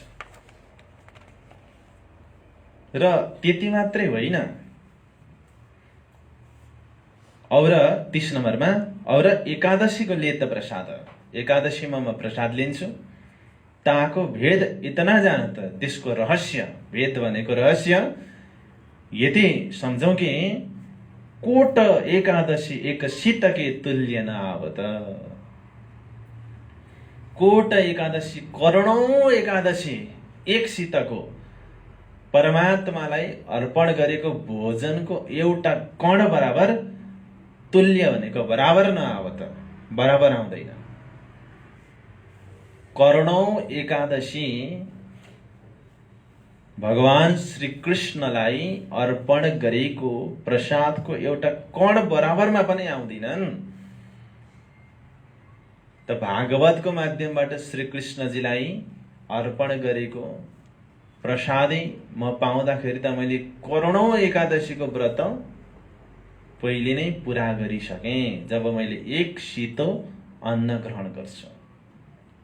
S1: र त्यति मात्रै होइन, और 30 नम्बरमा और एकादशीको लेत प्रसाद, एकादशीमा म प्रसाद लिन्छु, ताको भेद इतना जानत, त्यसको रहस्य, भेद भनेको रहस्य यति सम्झौं कि कोट एकादशी एक शीतके तुल्य न आवत। कोट एकादशी, करोडौं एकादशी एक शीतको परमात्मालाई अर्पण गरेको भोजनको एउटा कण बराबर, तुल्य भनेको बराबर नआवत, बराबर आउँदैन। करोडौं एकादशी भगवान श्री कृष्णलाई अर्पण गरेको प्रसादको एउटा कण बराबरमा पनि आउँदिनन्। त भागवतको माध्यमबाट श्री कृष्णजीलाई अर्पण गरेको प्रसादै म पाउँदाखेरि त मैले करोडौं एकादशीको व्रत पहिले नै पूरा गरिसकेँ। जब मैले एक शीतो अन्न ग्रहण गर्छु,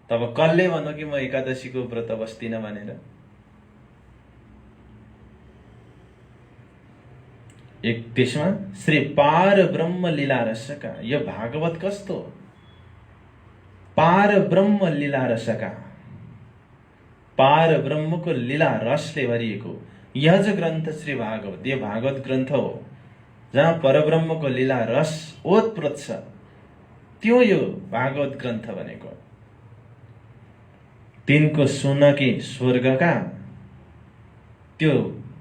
S1: तब कसले भन्नु कि म एकादशीको व्रत बस्दिन भनेर? 31मा श्री पार ब्रह्म लीला रसका, यो भागवत कस्तो? पार ब्रह्म लीला रसका, पार ब्रह्मको लीला रसले भरिएको यह जो ग्रन्थ श्री भागवत, यो भागवत ग्रन्थ हो जहाँ परब्रह्मको लीला रस ओतप्रोत छ, त्यो यो भागवत ग्रन्थ भनेको। तिनको सुनकी स्वर्गका, त्यो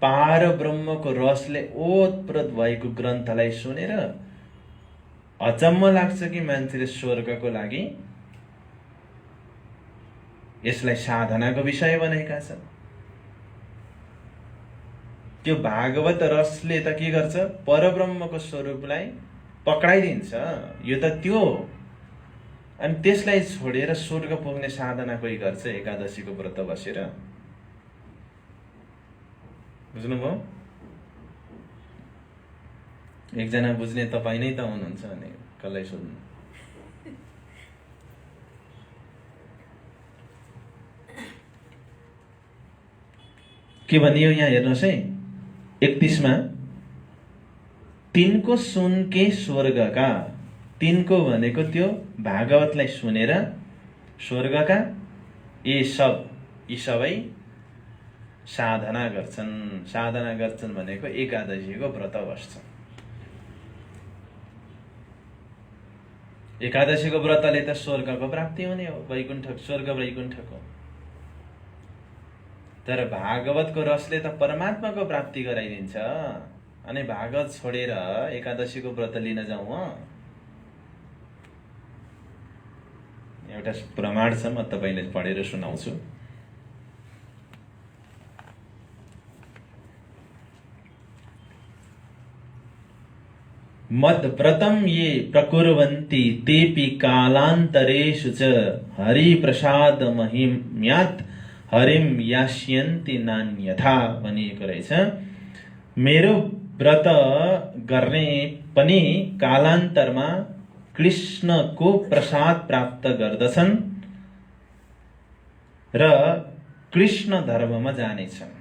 S1: पार ब्रह्मको रसले ओतप्रोत भएको ग्रन्थलाई सुनेर अचम्म लाग्छ कि मान्छेले स्वर्गको लागि यसलाई साधनाको विषय बनाएका छन्। त्यो भागवत रसले त के गर्छ? परब्रह्मको स्वरूपलाई पक्राइदिन्छ। यो त त्यो हो। अनि त्यसलाई छोडेर स्वर्ग पुग्ने साधना कोही गर्छ एकादशीको व्रत बसेर? बुझ्नुभयो? एकजना बुझ्ने तपाईँ नै त हुनुहुन्छ भने कसलाई सोध्नु? के भनियो यहाँ हेर्नुहोस् है, 31मा तिनको सुनके स्वर्गका, तिनको भनेको त्यो भागवतलाई सुनेर स्वर्गका यी सबै साधना गर्छन्। साधना गर्छन् भनेको एकादशीको व्रत बस्छन्। एकादशीको व्रतले त स्वर्गको प्राप्ति हुने हो, वैकुण्ठ, स्वर्ग वैकुण्ठको। तर भागवतको रसले त परमात्माको प्राप्ति गराइदिन्छ। अनि भागवत छोडेर एकादशीको व्रत लिन जाउँ? एउटा प्रमाण छ, म तपाईलाई पढेर सुनाउँछु। मद व्रतम ये प्रकुर्वन्ति तेपि कालान्तरेषु च हरि प्रसाद महिम्यात् हरिम यास्यन्ति नान्यथा भनिएको रहेछ। मेरो व्रत गर्ने पनि कालान्तरमा कृष्णको प्रसाद प्राप्त गर्दछन् र कृष्ण धर्ममा जानेछन्।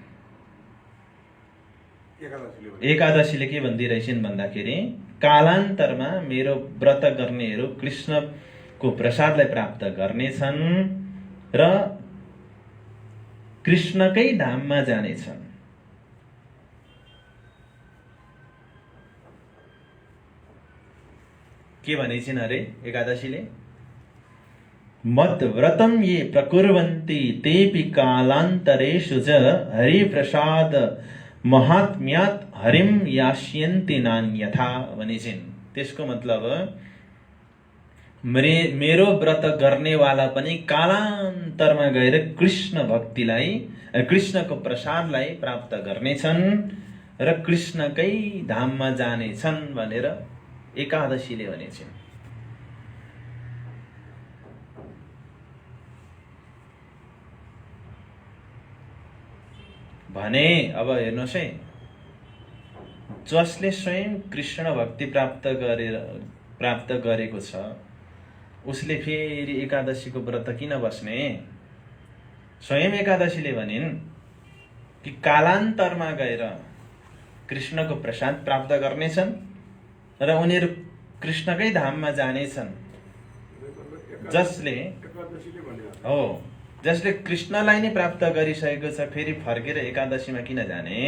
S1: एकादशीले के भन्दिरहेछन् भन्दाखेरि कालान्तरमा मेरो व्रत गर्नेहरू कृष्णको प्रसादलाई प्राप्त गर्नेछन् र कृष्णकै धाममा जानेछन्। के भनेछिन् अरे एकादशीले? मत व्रतम ये प्रकुर्वन्ति तेपि कालान्तरेषु च हरिप्रसाद महात्म्यात् हरिम यास्यन्ति नान्यथा भनेछिन्। त्यसको मतलब मेरो व्रत गर्नेवाला पनि कालान्तरमा गएर कृष्ण भक्तिलाई, कृष्णको प्रसादलाई प्राप्त गर्नेछन् र कृष्णकै धाममा जानेछन् भनेर एकादशीले भनेछिन्। भने अब हेर्नुहोस् है, जसले स्वयं कृष्ण भक्ति प्राप्त गरेको छ उसले फेरि एकादशीको व्रत किन बस्ने? स्वयं एकादशीले भनिन् कि कालान्तरमा गएर कृष्णको प्रसाद प्राप्त गर्नेछन् र उनीहरू कृष्णकै धाममा जानेछन्। जसले कृष्णलाई नै प्राप्त गरिसकेको छ फेरि फर्केर एकादशीमा किन जाने?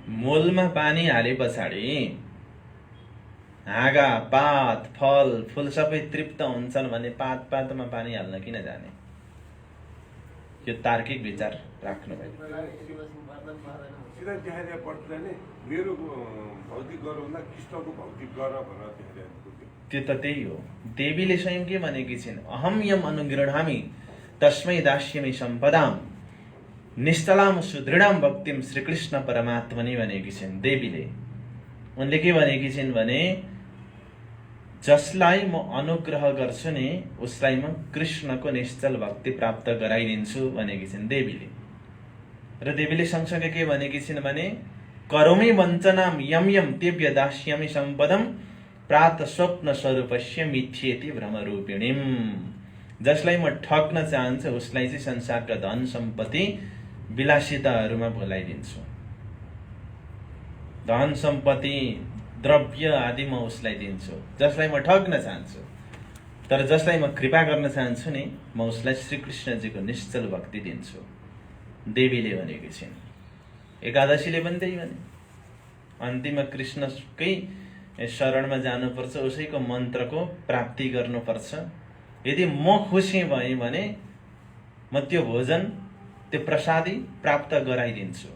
S1: मूलमा पानी हाले पछाडि हाँगा पात फल फूल सबै तृप्त हुन्छन् भने पातमा पानी हाल्न किन जाने? यो तार्किक विचार राख्नु भयो। त्यो त त्यही हो। देवीले स्वयं के भनेकी छिन्? अहम यम अनुगृह्णामि तस्मै दास्यामि सम्पदाम निश्चलाम सुदृढाम भक्तिम श्रीकृष्ण परमात्मनि भनेकी छिन् देवीले। उनले के भनेकी छिन् भने जसलाई म अनुग्रह गर्छु नि उसलाई म कृष्णको निश्चल भक्ति प्राप्त गराइदिन्छु भनेकी छिन् देवीले। र देवीले सँगसँगै के भनेकी छिन् भने करोमि वञ्चनाम यम यम तेभ्य दास्यामि सम्पदम प्रात स्वप्न स्वरूपस्य मिथ्येति भ्रमरूपिणीम। जसलाई म ठग्न चाहन्छु उसलाई चाहिँ संसारका धन सम्पत्ति विलासिताहरूमा भुलाइदिन्छु। धन सम्पत्ति द्रव्य आदि म उसलाई दिन्छु जसलाई म ठग्न चाहन्छु, तर जसलाई म कृपा गर्न चाहन्छु नि म उसलाई श्रीकृष्णजीको निश्चल भक्ति दिन्छु देवीले भनेकी छिन्। एकादशीले पनि त्यही भने अन्तिममा कृष्णकै शरणमा जानुपर्छ, उसैको मन्त्रको प्राप्ति गर्नुपर्छ। यदि म खुसी भएँ भने म त्यो भोजन त्यो प्रसादी प्राप्त गराइदिन्छु।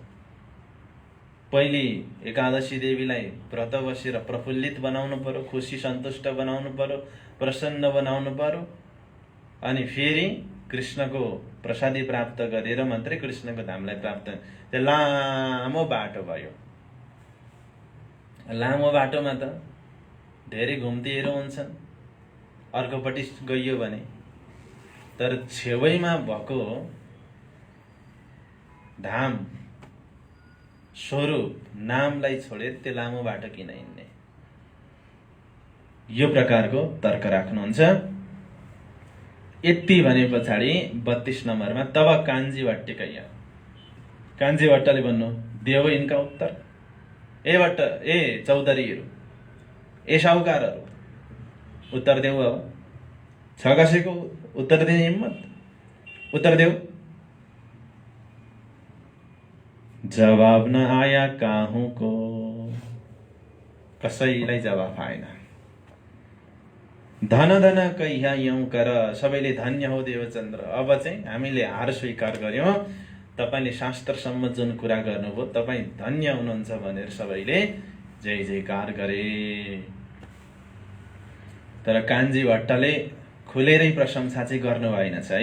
S1: पहिले एकादशी देवीलाई व्रत बसेर प्रफुल्लित बनाउनु पर्यो, खुसी सन्तुष्ट बनाउनु पर्यो, प्रसन्न बनाउनु पर्यो, अनि फेरि कृष्णको प्रसादी प्राप्त गरेर मात्रै कृष्णको धामलाई प्राप्त। त्यो लामो बाटो भयो। लामो बाटोमा त धेरै घुम्तीहरू हुन्छन्, अर्कोपट्टि गइयो भने, तर छेउैमा भएको धाम स्वरूप नामलाई छोडेर त्यो लामो बाटो किन हिँड्ने? यो प्रकारको तर्क राख्नुहुन्छ। यति भने पछाडि 32 नम्बरमा तब काञ्जी भट्टिकैया, काञ्जी भट्टले भन्नु देव यिनका उत्तर। ए चौधरीहरू, ए साहुकारहरू उत्तर देऊ। अब छ कसैको उत्तर दिने हिम्मत? उत्तर देऊ। जवाब न आया काहू को, कसैलाई जवाफ आएन। धन धन कहिया यौं कर, सबैले धन्य हो देवचन्द्र। अब चाहिँ हामीले हार स्वीकार गर्यौं, तपाईले शास्त्रसम्म जुन कुरा गर्नुभयो तपाई धन्य हुनुहुन्छ भनेर सबैले जय जयकार गरे। तर काञ्जी भट्टले खुलेरै प्रशंसा चाहिँ गर्नु भएनछ है।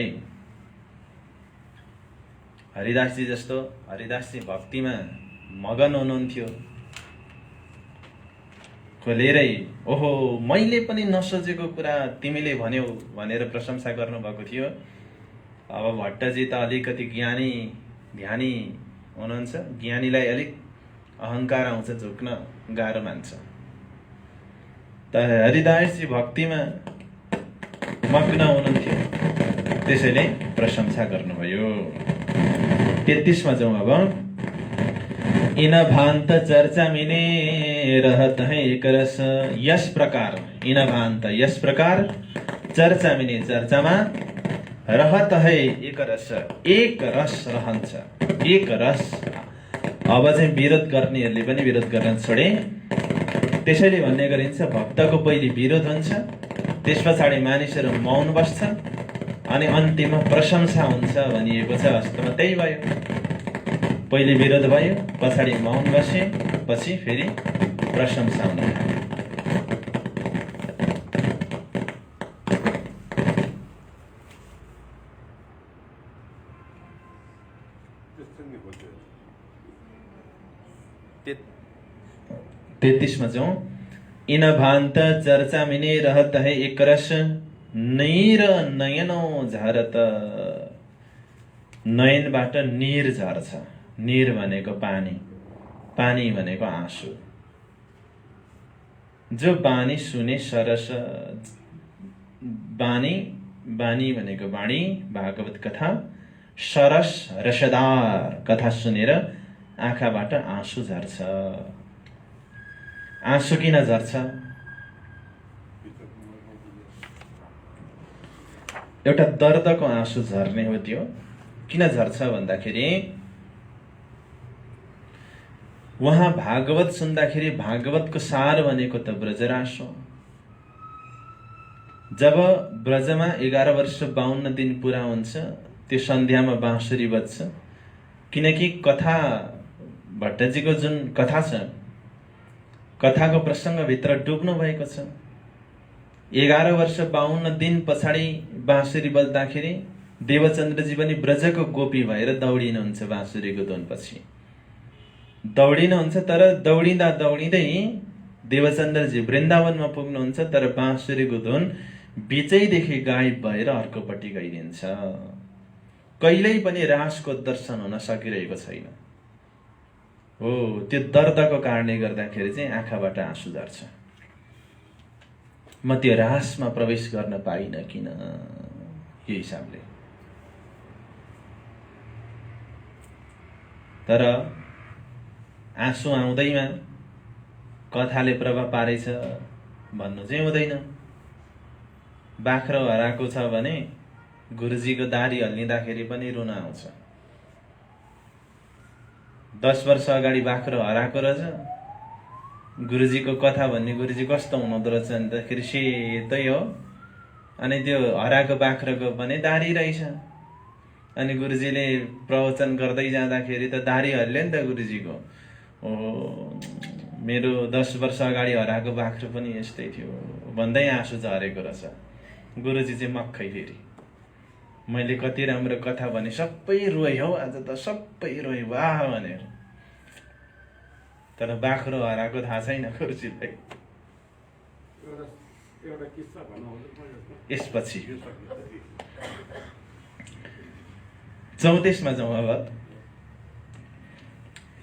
S1: हरिदासजी जस्तो, हरिदासजी भक्तिमा मगन हुनुहुन्थ्यो, खोलेरै ओहो मैले पनि नसोचेको कुरा तिमीले भन्यौ भनेर प्रशंसा गर्नुभएको थियो। अब भट्टजी त अलिकति ज्ञानी ध्यानी हुनुहुन्छ, ज्ञानीलाई अलिक अहंकार आउँछ, झुक्न गाह्रो मान्छ। तर हरिदासजी भक्तिमा मग्न हुनुहुन्थ्यो, त्यसैले प्रशंसा गर्नुभयो। 33 मा जाउँ अब। इन भान्त चर्चा मिने रहत है एक रस, यस प्रकार इन भान्त यस प्रकार चर्चा मिने चर्चामा रहत है एक रस, एक रस रहन्छ, एक रस। अब चाहिँ विरोध गर्नेहरूले पनि विरोध गर्न छोडे। त्यसैले भन्ने गरिन्छ भक्तको पहिले विरोध हुन्छ, त्यस पछाडि मानिसहरू मौन बस्छन् अनि अन्त्यमा प्रशंसा हुन्छ भनिएको छ। वास्तवमा त्यही भयो। पहिले विरोध भयो, पछाडि मौन बसे, पछि फेरि प्रशंसा हुन लाग्यो। तेत्तीसमा जाउँ। इन भान्त चर्चा मिने रहत है एक रस, नीर नयनौ झरत। नयनबाट नीर झर्छ। नीर भनेको पानी, पानी भनेको आँसु। जो बानी सुने सरस, बानी बानी भनेको बाणी, भागवत कथा, सरस रसदार कथा सुनेर आँखाबाट आँसु झर्छ। आँसु किन झर्छ? एउटा दर्दको आँसु झर्ने हो त्यो। किन झर्छ भन्दाखेरि उहाँ भागवत सुन्दाखेरि भागवतको सार भनेको त ब्रजरास हो। जब ब्रजमा 11 वर्ष 52 दिन पुरा हुन्छ, त्यो सन्ध्यामा बाँसुरी बज्छ। किनकि कथा, भट्टजीको जुन कथा छ, कथाको प्रसङ्गभित्र डुब्नु भएको छ। 11 वर्ष 52 दिन पछाडि बाँसुरी बज्दाखेरि देवचन्द्रजी पनि ब्रजको गोपी भएर दौडिनुहुन्छ। बाँसुरीको धुनपछि दौडिनुहुन्छ, तर दौडिँदा दौडिँदै देवचन्द्रजी वृन्दावनमा पुग्नुहुन्छ, तर बाँसुरीको धुन बिचैदेखि गायब भएर अर्कोपट्टि गइदिन्छ। कहिल्यै पनि रासको दर्शन हुन सकिरहेको छैन। हो, त्यो दर्दको कारणले गर्दाखेरि चाहिँ आँखाबाट आँसु झर्छ। म त्यो रासमा प्रवेश गर्न पाइनँ किन? यो हिसाबले। तर आँसु आउँदैमा कथाले प्रभाव पारेछ भन्नु चाहिँ हुँदैन। बाख्रो हराएको छ भने गुरुजीको दाढी हल्लिँदाखेरि पनि रुन आउँछ। 10 वर्ष अगाडि बाख्रो हराएको रहेछ, गुरुजीको कथा भन्ने गुरुजी कस्तो हुनुहुँदो रहेछ भन्दाखेरि सेतै हो, अनि त्यो हराएको बाख्रोको पनि दाढी रहेछ। अनि गुरुजीले प्रवचन गर्दै जाँदाखेरि त दाढी हल्ल्यो नि त गुरुजीको। ओहो, मेरो 10 वर्ष अगाडि हराएको बाख्रो पनि यस्तै थियो भन्दै आँसु झरेको रहेछ। गुरुजी चाहिँ मक्खै फेरि मैले कति राम्रो कथा भने सबै रोए हौ, आज त सबै रोए वाह भनेर। तर बाख्रो हराएको थाहा छैन गुरुजीलाई। यसपछि 34मा जाउँ अब।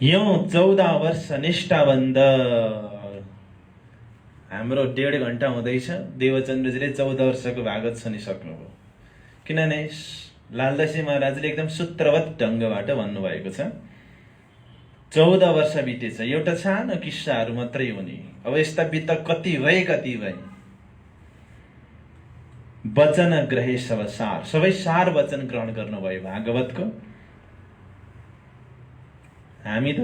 S1: यो 14 वर्ष निष्ठाबन्ध। हाम्रो 1.5 घण्टा हुँदैछ। देवचन्द्रजीले 14 वर्षको भागवत सुनिसक्नुभयो। किनभने लालदासी महाराजले एकदम सूत्रवत ढङ्गबाट भन्नुभएको छ। 14 वर्ष बितेछ। एउटा सानो किस्साहरू मात्रै हुने। अब यस्ता बित्त कति भए कति भए। वचन ग्रहे सब सार, सबै सार वचन ग्रहण गर्नुभयो भागवतको। हामी त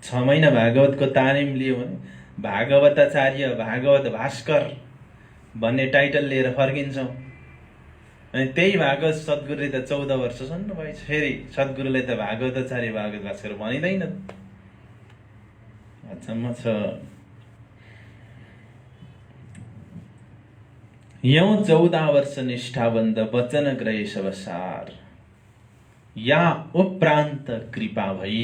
S1: 6 महिना भागवतको तालिम लियो भने भागवताचार्य, भागवत भास्कर भन्ने टाइटल लिएर फर्किन्छौँ। अनि त्यही भागवत सद्गुरुले त 14 वर्ष सुन्नुभएछ। फेरि सद्गुरुले त भागवताचार्य, भागवत भास्कर भनिँदैन। अचम्म छ। यौ 14 वर्ष निष्ठाबन्ध, वचन ग्रहे सब सार, या उपरान्त कृपा भई।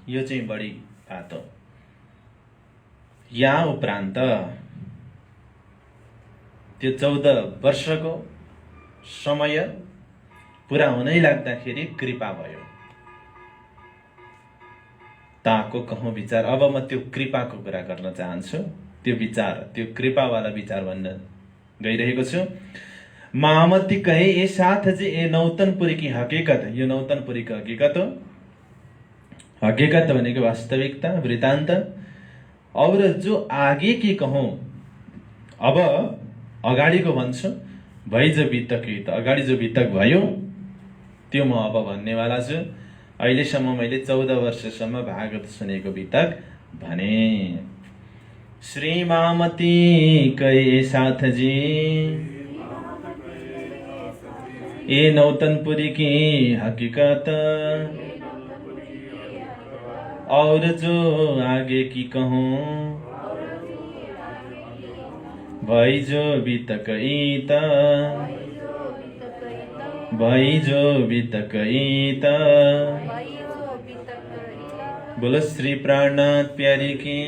S1: यो चाहिँ बढी बात हो। या उपरान्त त्यो 14 वर्षको समय पुरा हुनै लाग्दाखेरि कृपा भयो। ताको कहूँ विचार। अब म त्यो कृपाको कुरा गर्न चाहन्छु। त्यो विचार, त्यो कृपावाला विचार भन्न गइरहेको छु। मामती कहे ए साथ जे ए नौतनपुरी की हकीकत। यो नौतनपुरीको हकीकत हो। हकीकत भनेको वास्तविकता, वृत्तान्त। और जो आगे की कहूँ, अब अगाडिको भन्छु। भई जो बितक, अगाडि जो बितक भयो त्यो म अब भन्नेवाला छु। अहिलेसम्म मैले 14 वर्षसम्म भागवत सुनेको बितक भने। श्री मामती कहे साथ जी, ये नौतनपुरी की हकीकत और जो आगे की कहूँ, भाई जो बीतकईता, भाई जो बीतकईता। बोलो श्री प्राणनाथ प्यारी की,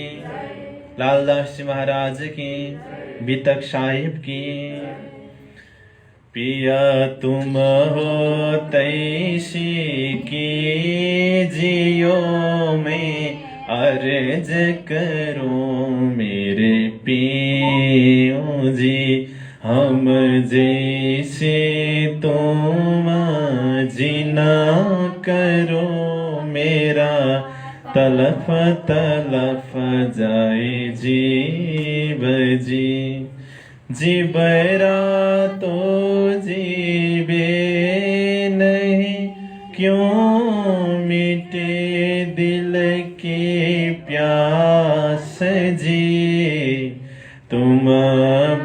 S1: लालदास जी महाराज की, बीतक साहिब की। पिया तुम हो तैसी की जियो में अर्ज करो मेरे पियो जी, हम जैसे तुम जीना करो मेरा तलफ तलफ जाए जीव जी। जीबरा तो जीवे नहीं, क्यों मिटे दिल की प्यास जी। तुम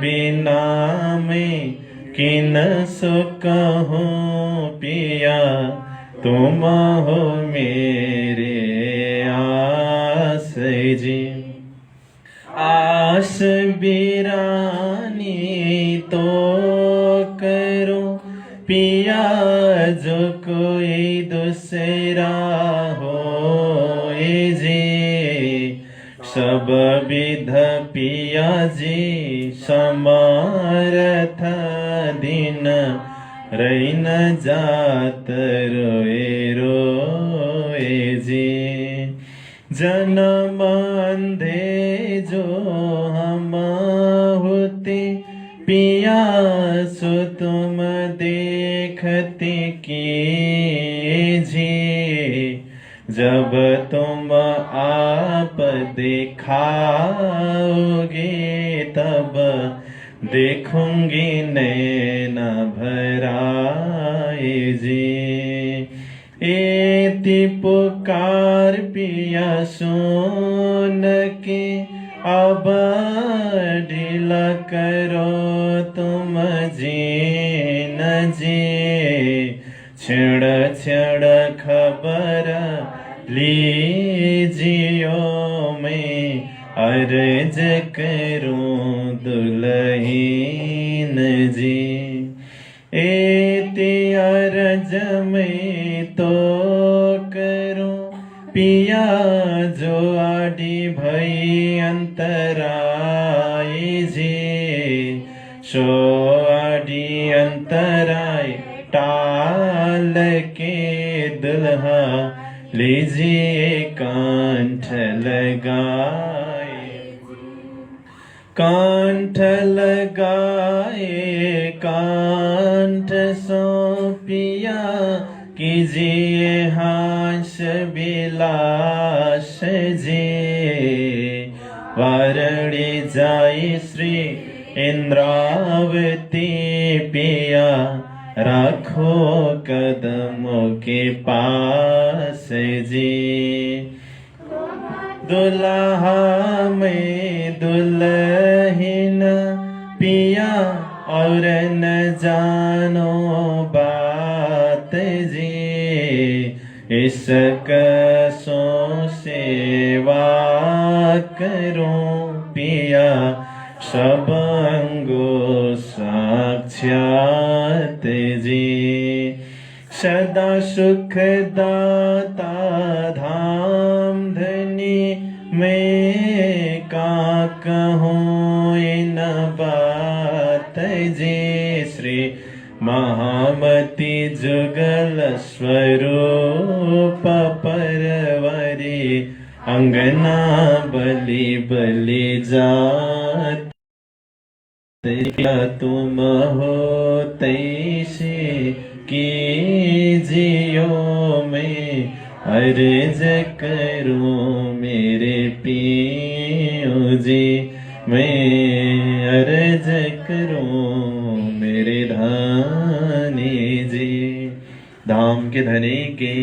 S1: बिना में किन सुख हो पिया, तुम हो मेरे आस जी। आस बिरानी तो करो पिया, जो कोई दूसरा हो जी। सब विध पिया जी समारथ दिन, रही न जात रोए रोए जी। जन्म अंधे जो हम होते पिया, सो तुम देखते कीजिए। जब तुम आप दिखाओगे, तब देखूंगी नैना भराए जी। एति पुकार पिया सुन के, अब ढीला करो तुम जीन जी। छड़ छड़ खबर लीजियो में, अर्ज करूं दुल्हीन जी। एति अर्ज में तो करो पिया, जो आडी भई अंतराय जी। सो आडी अंतराय टाल के दुल्हा, लीजिए कांठ लगाए। कांठ लगाए कांठ सौंपिया, कीजिए हास विलास जी। वारणी जाई श्री इंद्रावती पिया, राखो कदमों के पास जी। दुल्हा में दुल्हन पिया, और न जानो बात जी। इस कसों सेवा करो पिया, सब अंगो साक्षात जी। सदा सुख दाता धाम धनी, मैं का कहूँ इन बात जी। श्री महामती जुगल स्वरूप परवरी, अंगना बलि बलि जात। तुम हो तैसे कीजियो में, अर्ज करूं मेरे पियो जी। मैं अर्ज करूं मेरे धानी जी। धाम के धनी के